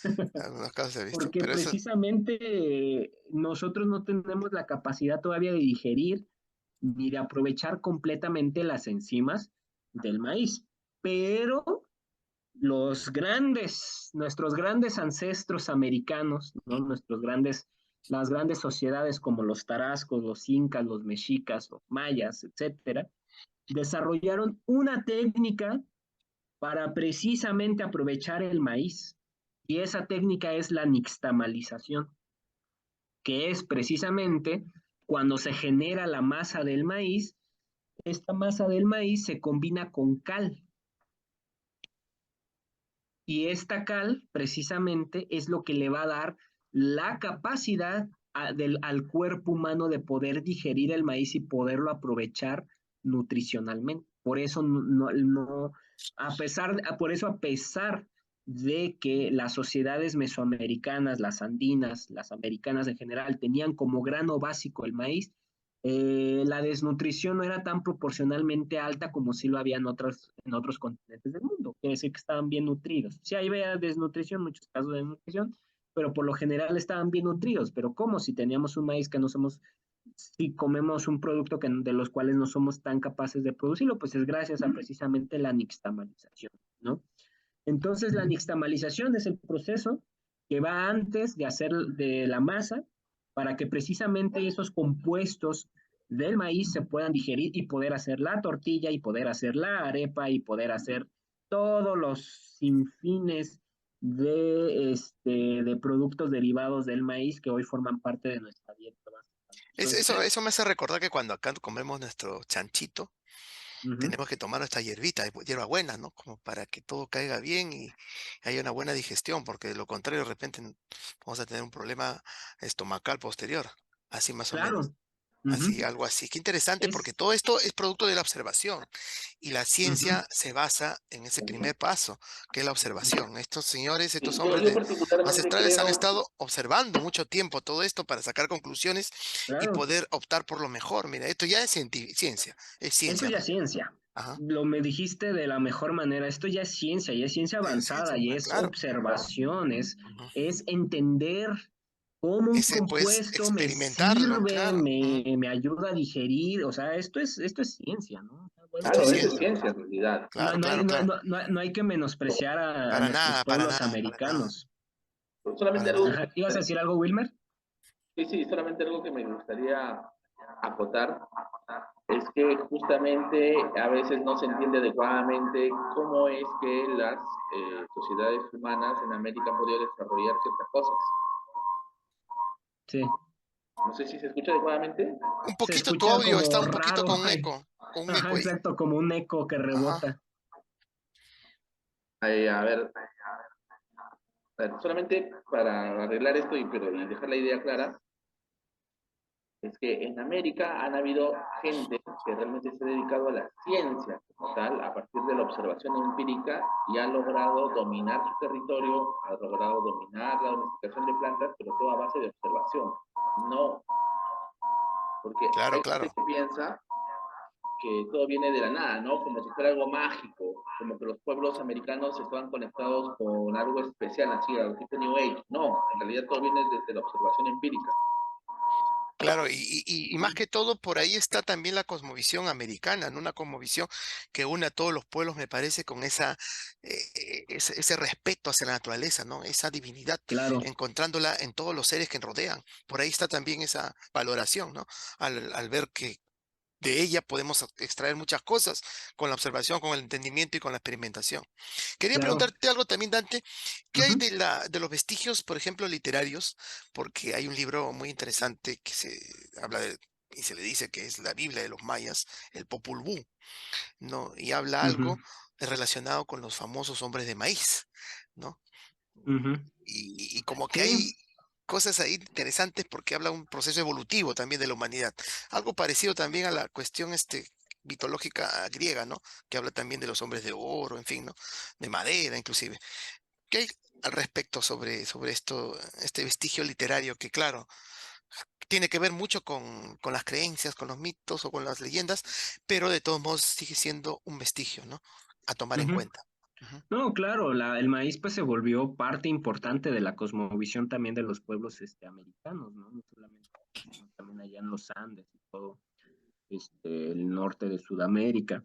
En algunos casos se ha visto. Porque Pero eso, precisamente nosotros no tenemos la capacidad todavía de digerir ni de aprovechar completamente las enzimas del maíz. Pero nuestros grandes ancestros americanos, ¿no? Las grandes sociedades como los tarascos, los incas, los mexicas, los mayas, etcétera, desarrollaron una técnica para precisamente aprovechar el maíz. Y esa técnica es la nixtamalización, que es precisamente cuando se genera la masa del maíz, esta masa del maíz se combina con cal. Y esta cal precisamente es lo que le va a dar la capacidad al cuerpo humano de poder digerir el maíz y poderlo aprovechar nutricionalmente. Por eso por eso a pesar de que las sociedades mesoamericanas, las andinas, las americanas en general, tenían como grano básico el maíz, la desnutrición no era tan proporcionalmente alta como si lo había en otros continentes del mundo. Quiere decir que estaban bien nutridos. Sí, hay desnutrición, muchos casos de desnutrición, pero por lo general estaban bien nutridos. Pero ¿cómo? Si teníamos un maíz que no somos, si comemos un producto de los cuales no somos tan capaces de producirlo, pues es gracias a precisamente la nixtamalización, ¿no? Entonces, la nixtamalización es el proceso que va antes de hacer de la masa para que precisamente esos compuestos del maíz se puedan digerir y poder hacer la tortilla y poder hacer la arepa y poder hacer todos los sinfines de productos derivados del maíz que hoy forman parte de nuestra dieta. eso me hace recordar que cuando acá comemos nuestro chanchito, Ujú, tenemos que tomar nuestra hierbita, hierbabuena, ¿no? Como para que todo caiga bien y haya una buena digestión, porque de lo contrario, de repente vamos a tener un problema estomacal posterior, así más o menos. claro. Ujú. Así, algo así. Qué interesante, porque Es, todo esto es producto de la observación y la ujú. ciencia se basa en ese primer paso, que es la observación. Estos señores, estos Y hombres yo particularmente ancestrales han creo, estado observando mucho tiempo todo esto para sacar conclusiones y Claro, poder optar por lo mejor. Mira, esto ya es ciencia, es eso ciencia, ya ¿no? es ciencia. Ajá. me dijiste de la mejor manera, esto ya es ciencia avanzada, y es Claro. observación, Ujú. es entender cómo un Ese, pues, compuesto me experimentarlo, sirve, claro. Ujú. me ayuda a digerir, o sea, esto es ciencia, ¿no? Esto Vuelvo es a Claro, eso es ciencia. ciencia en realidad. Claro, claro, claro. no hay que menospreciar a Para nuestros nada, para pueblos nada, para nada, americanos. Solamente para algo, nada. Ajá, ¿ibas a decir algo, Wilmer? sí, sí, solamente algo que me gustaría acotar es que justamente a veces no se entiende adecuadamente cómo es que las sociedades humanas en América han podido desarrollar ciertas cosas. Sí, No sé si se escucha adecuadamente. Un se poquito tu escucha audio está como un poquito raro, con un ajá, eco ahí. exacto, como un eco que Ajá. rebota. Solamente para arreglar esto y dejar la idea clara, es que en América han habido gente que realmente se ha dedicado a la ciencia como tal, a partir de la observación empírica, y ha logrado dominar su territorio, ha logrado dominar la domesticación de plantas, pero todo a base de observación. No, porque Claro, hay gente claro. que piensa que todo viene de la nada, ¿no? Como si fuera algo mágico, como que los pueblos americanos estaban conectados con algo especial, así, algo tipo New Age. No, en realidad todo viene desde la observación empírica. Claro, y más que todo por ahí está también la cosmovisión americana, ¿no? Una cosmovisión que une a todos los pueblos, me parece, con ese respeto hacia la naturaleza, ¿no? Esa divinidad, Claro, encontrándola en todos los seres que rodean. Por ahí está también esa valoración, ¿no? Al ver que de ella podemos extraer muchas cosas con la observación, con el entendimiento y con la experimentación. Quería claro. preguntarte algo también, Dante. ¿Qué hay Ujú, de los vestigios, por ejemplo, literarios? Porque hay un libro muy interesante que se habla de, y se le dice que es la Biblia de los mayas, el Popol Vuh, ¿no? Y habla ujú, algo relacionado con los famosos hombres de maíz, ¿no? ujú. Y como que Sí, hay cosas ahí interesantes porque habla un proceso evolutivo también de la humanidad. Algo parecido también a la cuestión mitológica griega, ¿no? Que habla también de los hombres de oro, en fin, ¿no? De madera, inclusive. ¿Qué hay al respecto sobre esto, este vestigio literario que, claro, tiene que ver mucho con las creencias, con los mitos o con las leyendas, pero de todos modos sigue siendo un vestigio, ¿no? A tomar en ujú. cuenta. Ujú. No, claro, el maíz pues se volvió parte importante de la cosmovisión también de los pueblos americanos, ¿no? No solamente aquí, sino también allá en los Andes y todo el norte de Sudamérica.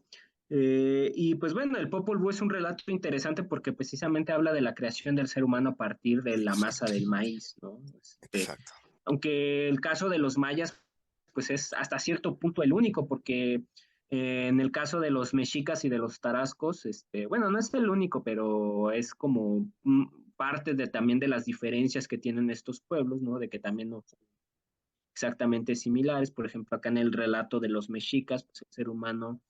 Y pues bueno, el Popol Vuh es un relato interesante porque precisamente habla de la creación del ser humano a partir de la masa Exacto, del maíz, ¿no? exacto. Aunque el caso de los mayas, pues es hasta cierto punto el único, porque en el caso de los mexicas y de los tarascos, bueno, no es el único, pero es como parte de también de las diferencias que tienen estos pueblos, ¿no? De que también no son exactamente similares. Por ejemplo, acá en el relato de los mexicas, pues el ser humano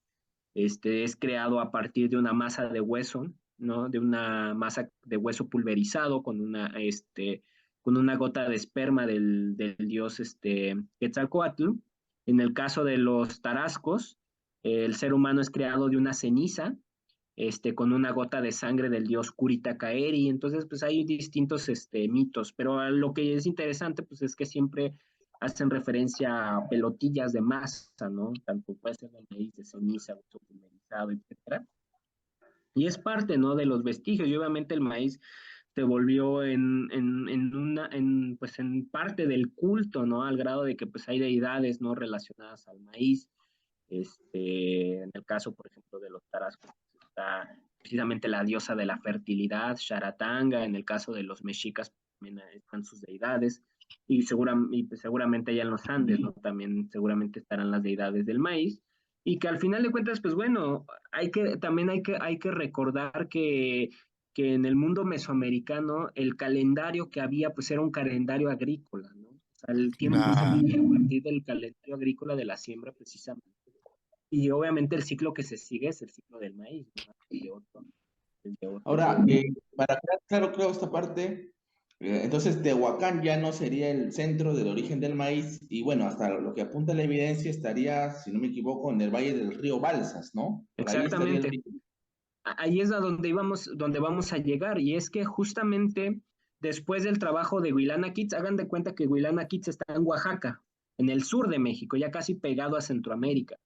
es creado a partir de una masa de hueso, ¿no? De una masa de hueso pulverizado con una gota de esperma del dios Quetzalcóatl. En el caso de los tarascos, el ser humano es creado de una ceniza, con una gota de sangre del dios Curitacaeri. Entonces, pues hay distintos mitos, pero lo que es interesante, pues es que siempre hacen referencia a pelotillas de masa, ¿no? Tanto puede ser de maíz, de ceniza, hueso pulverizado, etcétera. Y es parte, ¿no? De los vestigios. Y obviamente el maíz se volvió pues en parte del culto, ¿no? Al grado de que pues hay deidades, ¿no? Relacionadas al maíz. En el caso, por ejemplo, de los tarascos, pues, está precisamente la diosa de la fertilidad, Sharatanga. En el caso de los mexicas también están sus deidades. Y pues, seguramente allá en los Andes, ¿no? También seguramente estarán las deidades del maíz. Y que al final de cuentas, pues bueno, hay que recordar que en el mundo mesoamericano el calendario que había pues era un calendario agrícola, ¿no? O sea, el tiempo se Claro. medía a partir del calendario agrícola de la siembra precisamente. Y obviamente el ciclo que se sigue es el ciclo del maíz, ¿no? De otro. Ahora, para quedar claro, creo esta parte, entonces Tehuacán ya no sería el centro del origen del maíz y bueno, hasta lo que apunta la evidencia estaría, si no me equivoco, en el valle del río Balsas, ¿no? Por ahí estaría el Exactamente. origen. Ahí es a donde vamos a llegar. Y es que justamente después del trabajo de Huilana Kitts, hagan de cuenta que Huilana Kitts está en Oaxaca, en el sur de México, ya casi pegado a Centroamérica.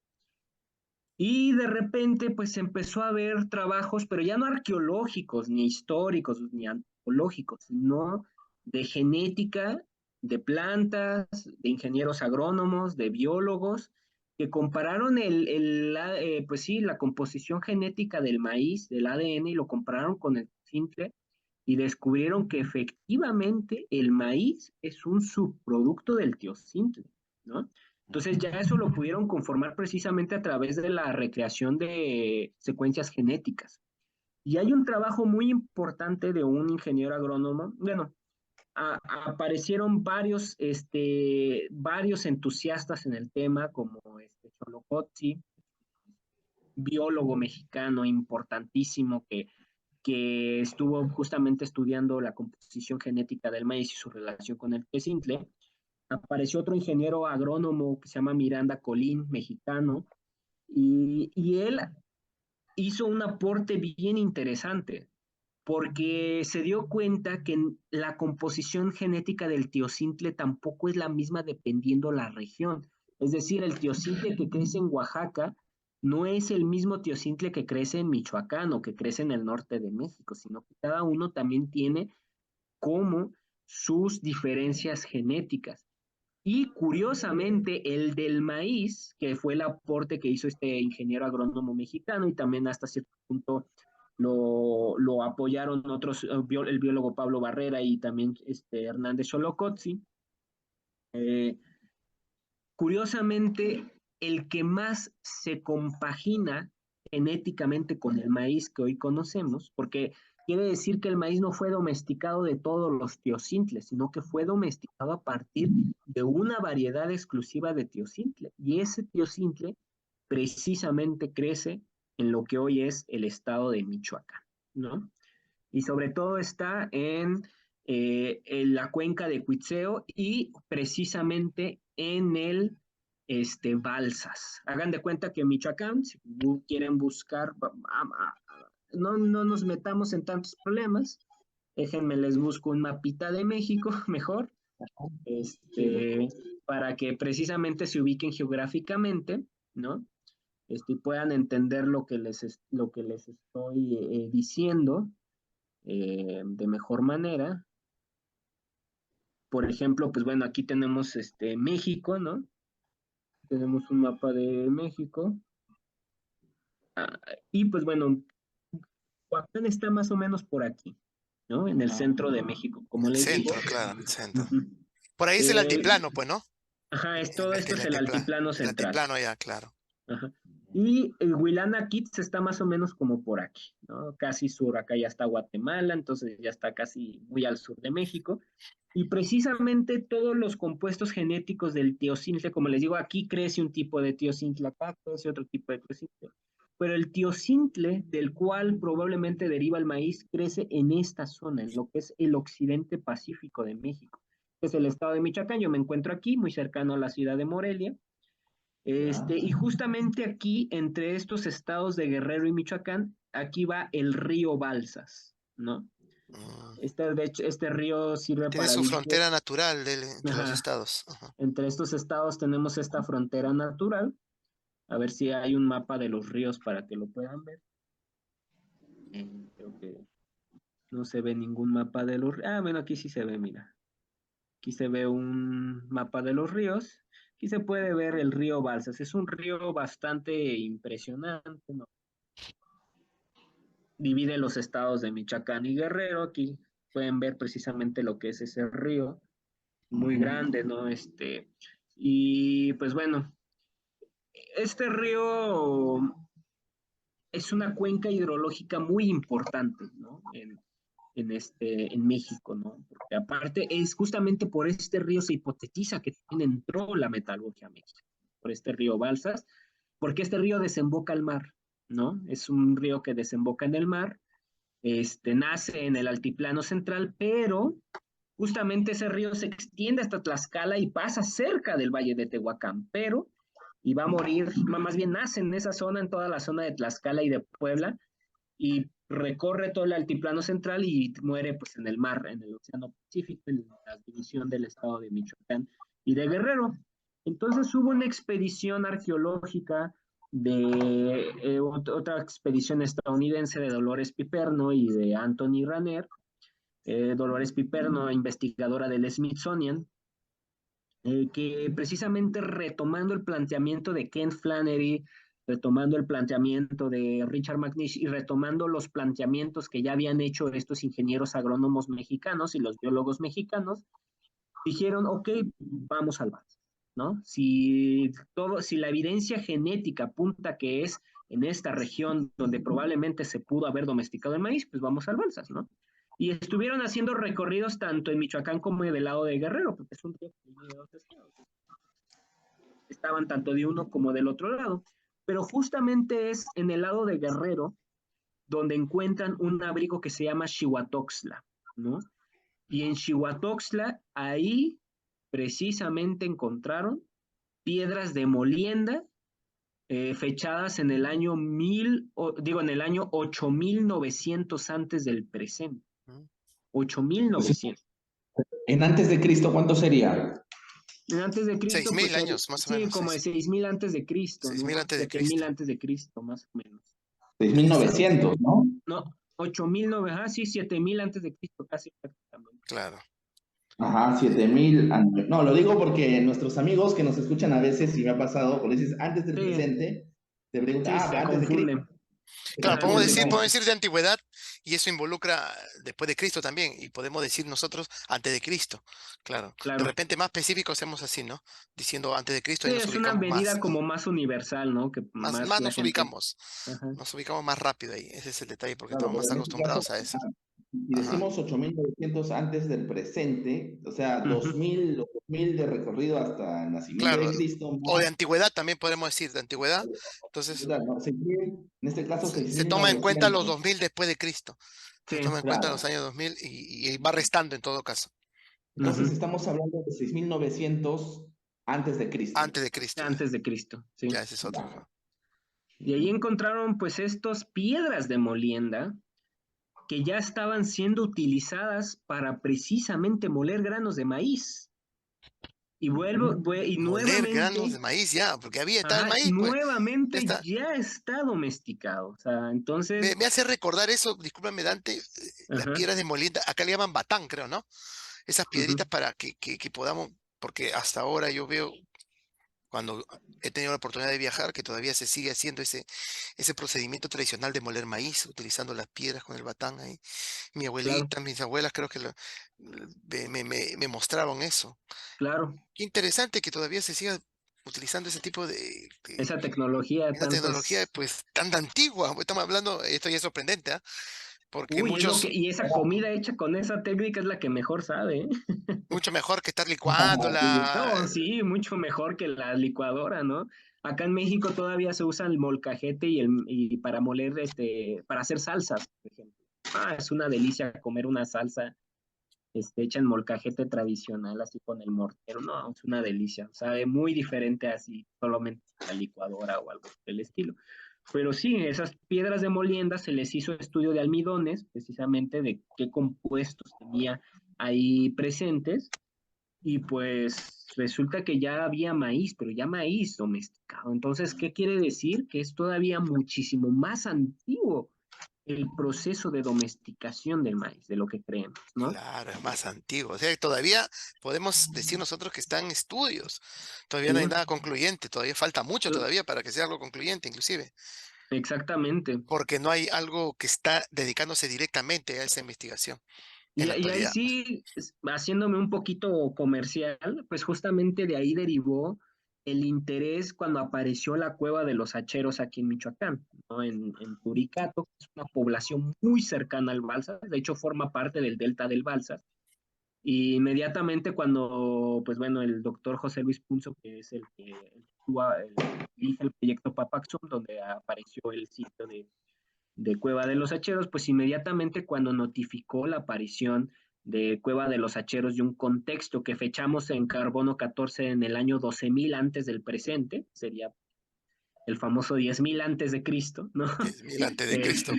Y de repente, pues se empezó a ver trabajos, pero ya no arqueológicos, ni históricos, ni antropológicos, sino de genética, de plantas, de ingenieros agrónomos, de biólogos, que compararon pues sí, la composición genética del maíz, del ADN, y lo compararon con el simple, y descubrieron que efectivamente el maíz es un subproducto del tiocintle, ¿no? Entonces ya eso lo pudieron conformar precisamente a través de la recreación de secuencias genéticas. Y hay un trabajo muy importante de un ingeniero agrónomo. Bueno, aparecieron varios entusiastas en el tema, como Cholocotzi, biólogo mexicano importantísimo que estuvo justamente estudiando la composición genética del maíz y su relación con el quesintle. Apareció otro ingeniero agrónomo que se llama Miranda Colín, mexicano, y él hizo un aporte bien interesante, porque se dio cuenta que la composición genética del tiocintle tampoco es la misma dependiendo la región. Es decir, el tiocintle que crece en Oaxaca no es el mismo tiocintle que crece en Michoacán o que crece en el norte de México, sino que cada uno también tiene como sus diferencias genéticas. Y curiosamente, el del maíz, que fue el aporte que hizo este ingeniero agrónomo mexicano y también hasta cierto punto lo apoyaron otros, el biólogo Pablo Barrera y también Hernández Xolocotzi. Eh, Curiosamente, el que más se compagina genéticamente con el maíz que hoy conocemos, porque quiere decir que el maíz no fue domesticado de todos los tiocintles, sino que fue domesticado a partir de una variedad exclusiva de tiocintle. Y ese tiocintle precisamente crece en lo que hoy es el estado de Michoacán, ¿no? Y sobre todo está en la cuenca de Cuitzeo y precisamente en el Balsas. Hagan de cuenta que en Michoacán, si quieren buscar, no nos metamos en tantos problemas, déjenme les busco un mapita de México mejor, Sí. para que precisamente se ubiquen geográficamente, ¿no? Y puedan entender lo que les estoy diciendo de mejor manera. Por ejemplo, pues bueno, aquí tenemos México, ¿no? Tenemos un mapa de México. Y pues bueno, Coacán está más o menos por aquí, ¿no? En el centro de México, como El les digo. centro, claro, el centro. Uh-huh. Por ahí es el altiplano, pues, ¿no? Ajá, todo esto es el altiplano El central. altiplano ya, claro. Ajá. Y el Huilana Kitts está más o menos como por aquí, ¿no? Casi sur, acá ya está Guatemala, entonces ya está casi muy al sur de México. Y precisamente todos los compuestos genéticos del tiocintle, como les digo, aquí crece un tipo de tiocintle, acá crece otro tipo de tiocintle. Pero el tiocintle, del cual probablemente deriva el maíz, crece en esta zona, en lo que es el occidente pacífico de México. Es el estado de Michoacán, yo me encuentro aquí, muy cercano a la ciudad de Morelia. Y justamente aquí, entre estos estados de Guerrero y Michoacán, aquí va el río Balsas, ¿no? Mm. De hecho, este río sirve Tiene para su dirigir, frontera natural entre los ajá, estados. Ajá. entre estos estados tenemos esta frontera natural. A ver si hay un mapa de los ríos para que lo puedan ver. Creo que no se ve ningún mapa de los ríos. Ah, bueno, aquí sí se ve, mira. Aquí se ve un mapa de los ríos. Aquí se puede ver el río Balsas. Es un río bastante impresionante, ¿no? Divide los estados de Michoacán y Guerrero. Aquí pueden ver precisamente lo que es ese río, muy grande, ¿no? Y pues bueno, este río es una cuenca hidrológica muy importante, ¿no? En México, ¿no? Porque aparte es justamente por este río se hipotetiza que también entró la metalurgia a México, por este río Balsas, porque este río desemboca al mar, ¿no? Es un río que desemboca en el mar, nace en el altiplano central, pero justamente ese río se extiende hasta Tlaxcala y pasa cerca del valle de Tehuacán, pero y va a morir, más bien nace en esa zona, en toda la zona de Tlaxcala y de Puebla, y recorre todo el altiplano central y muere pues en el mar, en el Océano Pacífico, en la división del estado de Michoacán y de Guerrero. Entonces hubo una expedición arqueológica de otra expedición estadounidense de Dolores Piperno y de Anthony Ranier. Dolores Piperno, investigadora del Smithsonian, que precisamente retomando el planteamiento de Ken Flannery, retomando el planteamiento de Richard McNish y retomando los planteamientos que ya habían hecho estos ingenieros agrónomos mexicanos y los biólogos mexicanos, dijeron, ok, vamos al balsa, ¿no? Si la evidencia genética apunta que es en esta región donde probablemente se pudo haber domesticado el maíz, pues vamos al balsas, ¿no? Y estuvieron haciendo recorridos tanto en Michoacán como del lado de Guerrero, porque es un río que divide dos estados. Estaban tanto de uno como del otro lado. Pero justamente es en el lado de Guerrero donde encuentran un abrigo que se llama Xihuatoxtla, ¿no? Y en Xihuatoxtla, ahí precisamente encontraron piedras de molienda fechadas en el año en el año 8900 antes del presente. 8900. En antes de Cristo, ¿cuánto sería? Antes de Cristo, 6.000 pues años, más o sí, menos. como de 6000 antes de Cristo, 6.000 ¿no? antes de 7000 Cristo. antes de Cristo, más o menos. 6900, ¿no? No, 8009, sí, 7000 antes de Cristo, casi prácticamente. Claro. Ajá, 7000 años. No, lo digo porque nuestros amigos que nos escuchan a veces, y me ha pasado, cuando dices antes del Sí, presente, te preguntan, sí, ah, se antes de Cristo. confunden. Claro, Ajá, podemos antes de Cristo. decir de antigüedad y eso involucra después de Cristo también. Y podemos decir nosotros antes de Cristo. Claro. De Claro. repente más específico hacemos así, ¿no? Diciendo antes de Cristo y Sí, nos es una ubicamos medida más. como más universal, ¿no? Que Más más la nos gente. ubicamos. Ajá. Nos ubicamos más rápido ahí. Ese es el detalle porque Claro, estamos pero más en este caso, acostumbrados a eso. si Ajá. decimos 8900 antes del presente, o sea, Ujú. 2000 o 2000 de recorrido hasta el nacimiento Claro. de Cristo, O de más, antigüedad también podemos decir, de antigüedad. Entonces, ¿no? 6000, en este caso se toma en cuenta los 6900, 2000 después de Cristo. Sí. Se toma en cuenta los claro. años 2000 y va restando en todo caso. Entonces Ujú. estamos hablando de 6900 antes de Cristo. Antes de Cristo ya. Antes de Cristo, sí. Ya ese es otro. Ya. Y ahí encontraron pues estas piedras de molienda que ya estaban siendo utilizadas para precisamente moler granos de maíz. Y Moler granos de maíz ya, porque está el maíz, pues. Ya nuevamente está. ya está domesticado. O sea, entonces, Me hace recordar eso, discúlpame Dante, las ajá, piedras de molienda, acá le llaman batán, creo, ¿no? Esas ujú, piedritas para que podamos, porque hasta ahora yo veo, cuando he tenido la oportunidad de viajar, que todavía se sigue haciendo ese procedimiento tradicional de moler maíz, utilizando las piedras con el batán ahí. Mi claro, abuelita, mis abuelas creo que me mostraron eso. claro. Qué interesante que todavía se siga utilizando ese tipo Esa tecnología de una tecnología tantos. pues tan antigua. Estamos hablando, esto ya es sorprendente, ¿ah? Porque Uy, y esa Era- comida hecha con esa técnica es la que mejor sabe, ¿eh? mucho mejor que estar Sí, licuándola. No, sí, mucho mejor que la licuadora, ¿no? Acá en México todavía se usa el molcajete y para moler, para hacer salsas, por ejemplo. Es una delicia comer una salsa, hecha en molcajete tradicional, así con el mortero. No, es una delicia. Sabe muy diferente así, solamente la licuadora o algo del estilo. Pero sí, esas piedras de molienda se les hizo estudio de almidones, precisamente de qué compuestos tenía ahí presentes y pues resulta que ya había maíz, pero ya maíz domesticado. Entonces, ¿qué quiere decir? Que es todavía muchísimo más antiguo el proceso de domesticación del maíz, de lo que creemos, ¿no? Claro, es más antiguo. O sea, que todavía podemos decir nosotros que están en estudios. Todavía no Sí, hay nada concluyente. Todavía falta mucho todavía para que sea algo concluyente, inclusive. exactamente. Porque no hay algo que está dedicándose directamente a esa investigación en la Y ahí actualidad. sí, haciéndome un poquito comercial, pues justamente de ahí derivó el interés cuando apareció la cueva de los Hacheros aquí en Michoacán, ¿no? En Turicato, que es una población muy cercana al Balsas, de hecho forma parte del delta del Balsas. Y inmediatamente cuando, pues bueno, el doctor José Luis Punzo, que es el que dirige el proyecto Papaxum, donde apareció el sitio de Cueva de los Hacheros, pues inmediatamente cuando notificó la aparición de Cueva de los Hacheros y un contexto que fechamos en carbono 14 en el año 12.000 antes del presente, sería el famoso 10.000 antes de Cristo, ¿no? 10.000 antes de Eh, Cristo.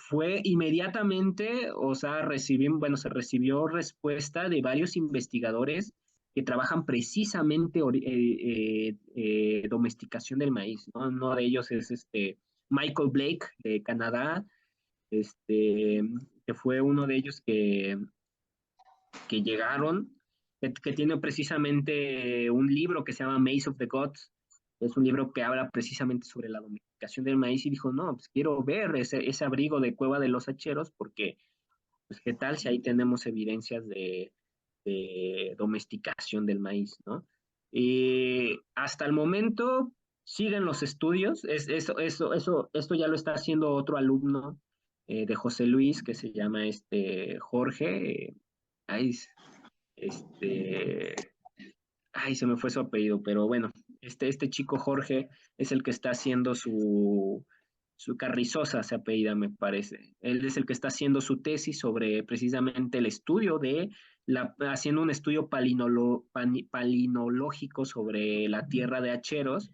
fue inmediatamente, o sea, se recibió respuesta de varios investigadores que trabajan precisamente domesticación del maíz, ¿no? Uno de ellos es Michael Blake de Canadá, que fue uno de ellos que llegaron, que tiene precisamente un libro que se llama Maize of the Gods. Es un libro que habla precisamente sobre la domesticación del maíz y dijo, no, pues quiero ver ese abrigo de Cueva de los Hacheros porque, pues, ¿qué tal si ahí tenemos evidencias de domesticación del maíz, ¿no? Y hasta el momento siguen los estudios. Esto ya lo está haciendo otro alumno de José Luis, que se llama Jorge. Ay, este, se me fue su apellido, pero bueno, este chico Jorge es el que está haciendo su Carrizosa, se apellida, me parece. Él es el que está haciendo su tesis sobre precisamente el estudio haciendo un estudio palinológico sobre la tierra de Hacheros,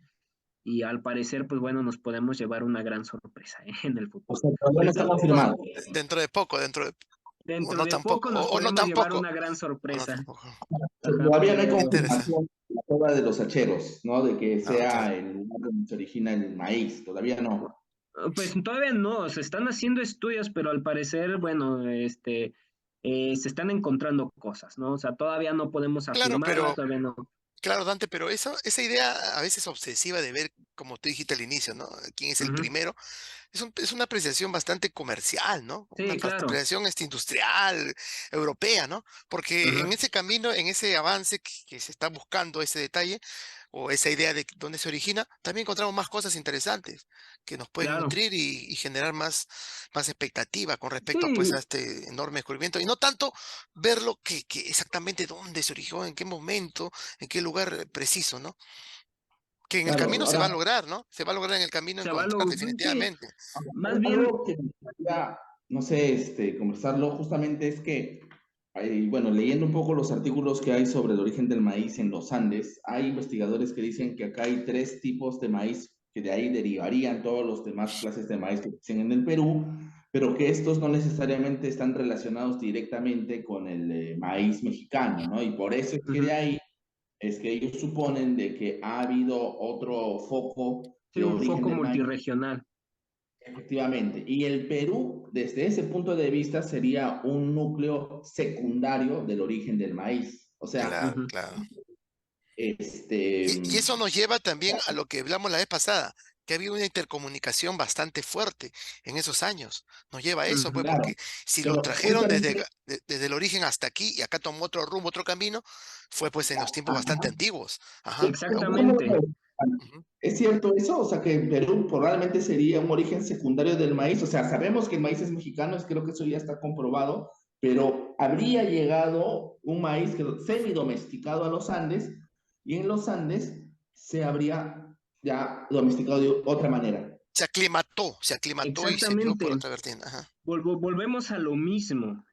y al parecer, pues bueno, nos podemos llevar una gran sorpresa, en el O futuro. sea, todavía no está confirmado. Dentro de poco, o Dentro no de poco tampoco, nos o no podemos llevar tampoco, una gran o no sorpresa. tampoco. Ajá, Todavía no hay pero Interesante. confirmación de la cueva de los hacheros, ¿no? De que Ah, ok. sea el lugar donde se origina el maíz, todavía no. pues todavía no, se están haciendo estudios, pero al parecer, bueno, se están encontrando cosas, ¿no? O sea, todavía no podemos Claro, afirmarla, todavía no. claro, Dante, pero esa idea a veces obsesiva de ver, como tú dijiste al inicio, ¿no? ¿Quién es el Ujú. primero? Es una apreciación bastante comercial, ¿no? Una Sí, claro. apreciación industrial, europea, ¿no? Porque en Ajá, ese camino, en ese avance que se está buscando ese detalle o esa idea de dónde se origina, también encontramos más cosas interesantes que nos pueden claro. nutrir y generar más expectativa con respecto pues, a Sí, este enorme descubrimiento. Y no tanto verlo que exactamente dónde se originó, en qué momento, en qué lugar preciso, ¿no? Que en el Claro, camino se va a ahora, lograr, ¿no? Se va a lograr en el camino encontrar sí, definitivamente. más bien, algo que me gustaría, no sé, conversarlo justamente es que, bueno, leyendo un poco los artículos que hay sobre el origen del maíz en los Andes, hay investigadores que dicen que acá hay tres tipos de maíz que de ahí derivarían todos los demás clases de maíz que existen en el Perú, pero que estos no necesariamente están relacionados directamente con el maíz mexicano, ¿no? Y por eso es que de ujú, ahí es que ellos suponen de que ha habido otro foco sí, de un origen foco del maíz. multirregional. Efectivamente. Y el Perú, desde ese punto de vista, sería un núcleo secundario del origen del maíz. O sea, Claro, Ujú. claro. Y este, eso nos lleva también a lo que hablamos la vez pasada, que ha habido una intercomunicación bastante fuerte en esos años. Nos lleva a eso, pues, Ujú. claro, porque si lo pero trajeron justamente, desde el origen hasta aquí y acá tomó otro rumbo, otro camino, fue pues en los tiempos bastante ajá, antiguos. Ajá. ¿cómo lo Exactamente. ves? Ujú. ¿Es cierto eso? O sea, que Perú probablemente sería un origen secundario del maíz. O sea, sabemos que el maíz es mexicano, creo que eso ya está comprobado, pero habría llegado un maíz que semi-domesticado a los Andes y en los Andes se habría ya domesticado de otra manera. Se aclimató y se vio por Exactamente. otra vertiente. Ajá. Volvemos a lo mismo.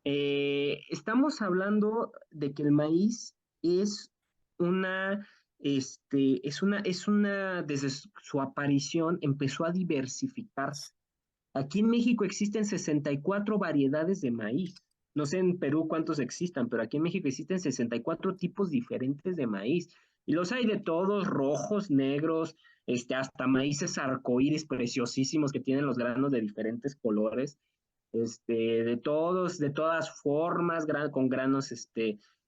Estamos hablando de que el maíz es una, desde su aparición empezó a diversificarse. Aquí en México existen 64 variedades de maíz. No sé en Perú cuántos existan, pero aquí en México existen 64 tipos diferentes de maíz. Y los hay de todos, rojos, negros, hasta maíces arcoíris preciosísimos que tienen los granos de diferentes colores, de todos, de todas formas, con granos,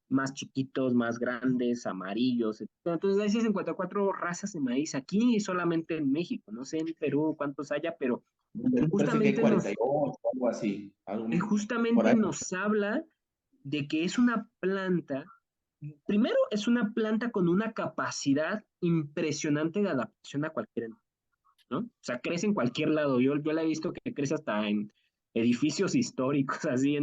más chiquitos, más grandes, amarillos, etcétera. Entonces hay 54 razas de maíz aquí y solamente en México. No sé en Perú cuántos haya, pero Me parece que hay justamente nos, 48, algo así. y Por justamente ahí. nos habla de que es una planta, primero es una planta con una capacidad impresionante de adaptación a cualquier entorno, ¿no? O sea, crece en cualquier lado. Yo la he visto que crece hasta en edificios históricos, así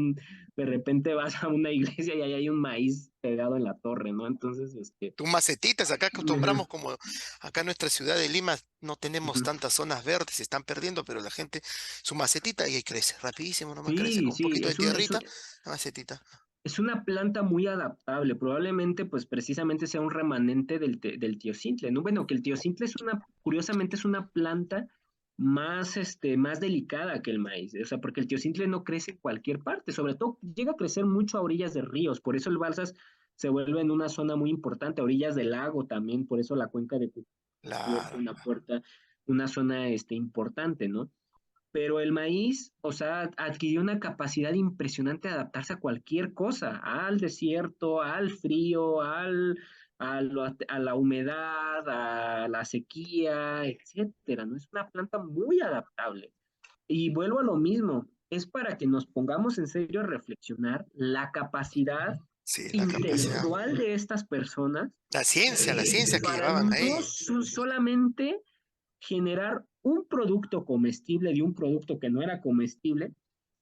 de repente vas a una iglesia y ahí hay un maíz pegado en la torre, ¿no? Entonces, Tus macetitas, acá ujú, acostumbramos como acá en nuestra ciudad de Lima no tenemos ujú. tantas zonas verdes, se están perdiendo, pero la gente, su macetita y ahí crece, rapidísimo nomás crece Sí, con un sí, poquito de tierrita, la macetita. es una planta muy adaptable, probablemente pues precisamente sea un remanente del tiocintle, ¿no? Bueno, que el tiocintle curiosamente es una planta más delicada que el maíz, o sea, porque el teocintle no crece en cualquier parte, sobre todo llega a crecer mucho a orillas de ríos, por eso el Balsas se vuelve en una zona muy importante, a orillas del lago también, por eso la cuenca de Cuchí se vuelve Claro. una zona importante, ¿no? Pero el maíz, o sea, adquirió una capacidad impresionante de adaptarse a cualquier cosa, al desierto, al frío, a la humedad, a la sequía, etcétera, ¿no? Es una planta muy adaptable. Y vuelvo a lo mismo, es para que nos pongamos en serio a reflexionar la capacidad Sí, la capacidad. intelectual de estas personas La ciencia que para llevaban no ahí. solamente generar un producto comestible de un producto que no era comestible,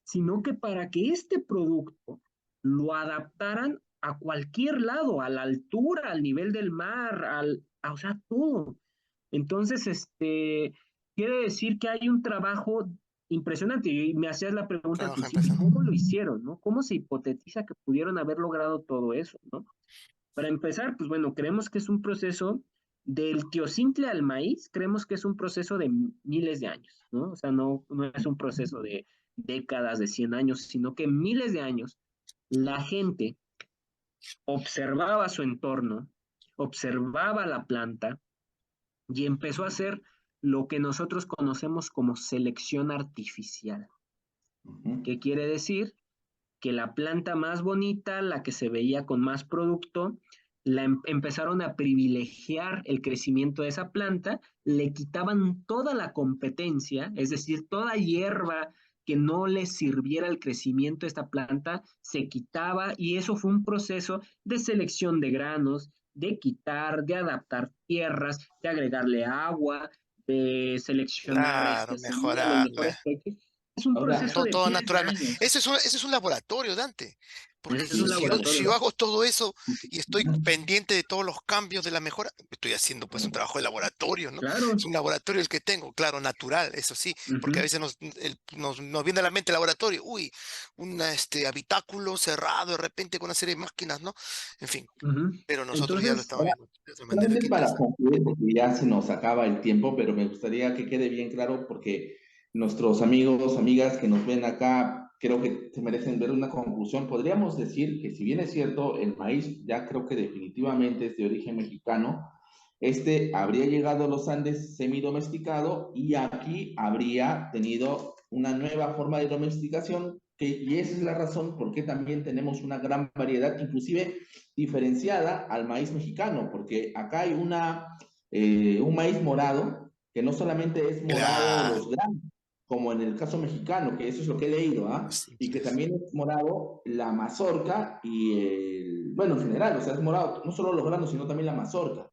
sino que para que este producto lo adaptaran a cualquier lado, a la altura, al nivel del mar, o sea, todo. Entonces, quiere decir que hay un trabajo impresionante. Y me hacías la pregunta al Trabaja en principio, ¿cómo lo hicieron, no? ¿Cómo se hipotetiza que pudieron haber logrado todo eso, no? Para empezar, pues bueno, creemos que es un proceso del teocintle al maíz, creemos que es un proceso de miles de años, ¿no? O sea, no es un proceso de décadas, de 100 años, sino que miles de años la gente observaba su entorno, observaba la planta y empezó a hacer lo que nosotros conocemos como selección artificial. ¿Qué quiere decir? Que la planta más bonita, la que se veía con más producto, empezaron a privilegiar el crecimiento de esa planta, le quitaban toda la competencia, es decir, toda hierba que no les sirviera el crecimiento de esta planta, se quitaba y eso fue un proceso de selección de granos, de quitar, de adaptar tierras, de agregarle agua, de seleccionar claro, semillas, los mejorarle. mejores productos. Es un Ahora, proceso de Todo miles de naturalmente. años. Ese es un laboratorio, Dante. Porque Ese es un si laboratorio. yo hago todo eso y estoy pendiente de todos los cambios de la mejora, estoy haciendo pues un trabajo de laboratorio, ¿no? Claro. Es un laboratorio el que tengo, claro, natural, eso sí, porque a Ujú, veces nos viene a la mente el laboratorio, uy, un habitáculo cerrado de repente con una serie de máquinas, ¿no? En fin, ujú. pero nosotros ya lo Entonces, estamos viendo de otra manera. solamente Qué para interesante. concluir, porque ya se nos acaba el tiempo, pero me gustaría que quede bien claro porque nuestros amigos, amigas que nos ven acá, creo que se merecen ver una conclusión. Podríamos decir que si bien es cierto, el maíz ya creo que definitivamente es de origen mexicano, este habría llegado a los Andes semidomesticado y aquí habría tenido una nueva forma de domesticación, y esa es la razón por qué también tenemos una gran variedad, inclusive diferenciada al maíz mexicano, porque acá hay un maíz morado, que no solamente es morado Claro, los granos, como en el caso mexicano, que eso es lo que he leído, ¿ah? Y que simples. también es morado la mazorca y bueno, en general, o sea, es morado no solo los granos, sino también la mazorca,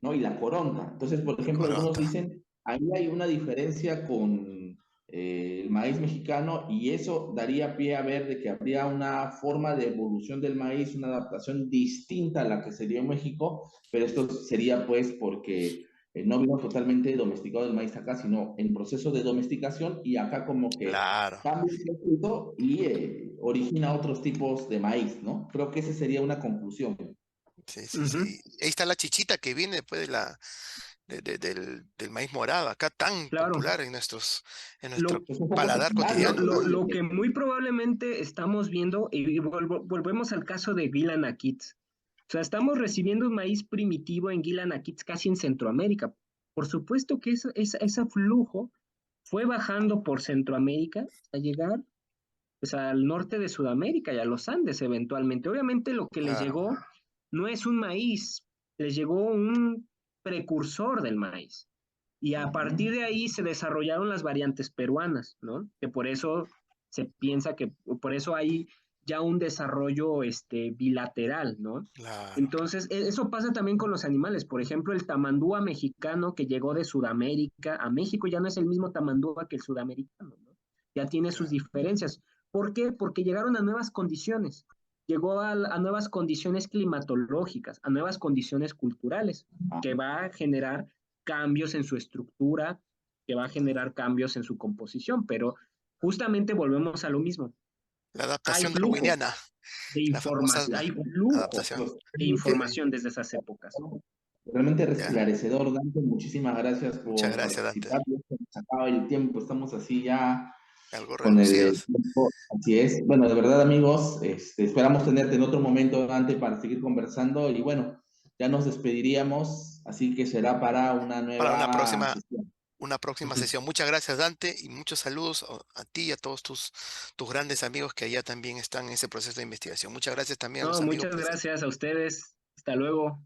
¿no? Y la coronta. Entonces, por La ejemplo, algunos coronta. dicen, ahí hay una diferencia con el maíz mexicano y eso daría pie a ver de que habría una forma de evolución del maíz, una adaptación distinta a la que sería en México, pero esto sería pues porque no vino totalmente domesticado el maíz acá, sino en proceso de domesticación y acá como que Claro. cambia el fruto y origina otros tipos de maíz, ¿no? Creo que esa sería una conclusión. Sí, sí, ujú, sí. Ahí está la chichita que viene después del maíz morado, acá tan claro. popular en nuestro Lo, Es un poco paladar similar, ¿no? cotidiano. lo que muy probablemente estamos viendo, y volvemos al caso de Guilanakits. O sea, estamos recibiendo un maíz primitivo en Guilanakits, casi en Centroamérica. Por supuesto que ese flujo fue bajando por Centroamérica hasta llegar pues, al norte de Sudamérica y a los Andes eventualmente. Obviamente lo que les Claro, llegó no es un maíz, les llegó un precursor del maíz. Y a partir de ahí se desarrollaron las variantes peruanas, ¿no? Que por eso se piensa que, por eso hay ya un desarrollo bilateral, ¿no? claro. Entonces, eso pasa también con los animales. Por ejemplo, el tamandúa mexicano que llegó de Sudamérica a México ya no es el mismo tamandúa que el sudamericano, ¿no? Ya tiene sus Claro. diferencias. ¿Por qué? Porque llegaron a nuevas condiciones. Llegó a nuevas condiciones climatológicas, a nuevas condiciones culturales, que va a generar cambios en su estructura, que va a generar cambios en su composición, pero justamente volvemos a lo mismo. La Hay adaptación flujo darwiniana, de la famosa información, hay flujo adaptación. de información desde esas épocas. Realmente Ya, esclarecedor, Dante. Muchísimas gracias muchas por gracias, Dante. participar. Ya se nos acaba el tiempo, estamos así ya Algo con el reducidos. tiempo. Así es. Bueno, de verdad, amigos, esperamos tenerte en otro momento, Dante, para seguir conversando. Y bueno, ya nos despediríamos, así que será para una Para nueva sesión. una próxima sesión. Muchas gracias, Dante, y muchos saludos a ti y a todos tus grandes amigos que allá también están en ese proceso de investigación. Muchas gracias también a los No, amigos muchas presentes. gracias a ustedes. Hasta luego.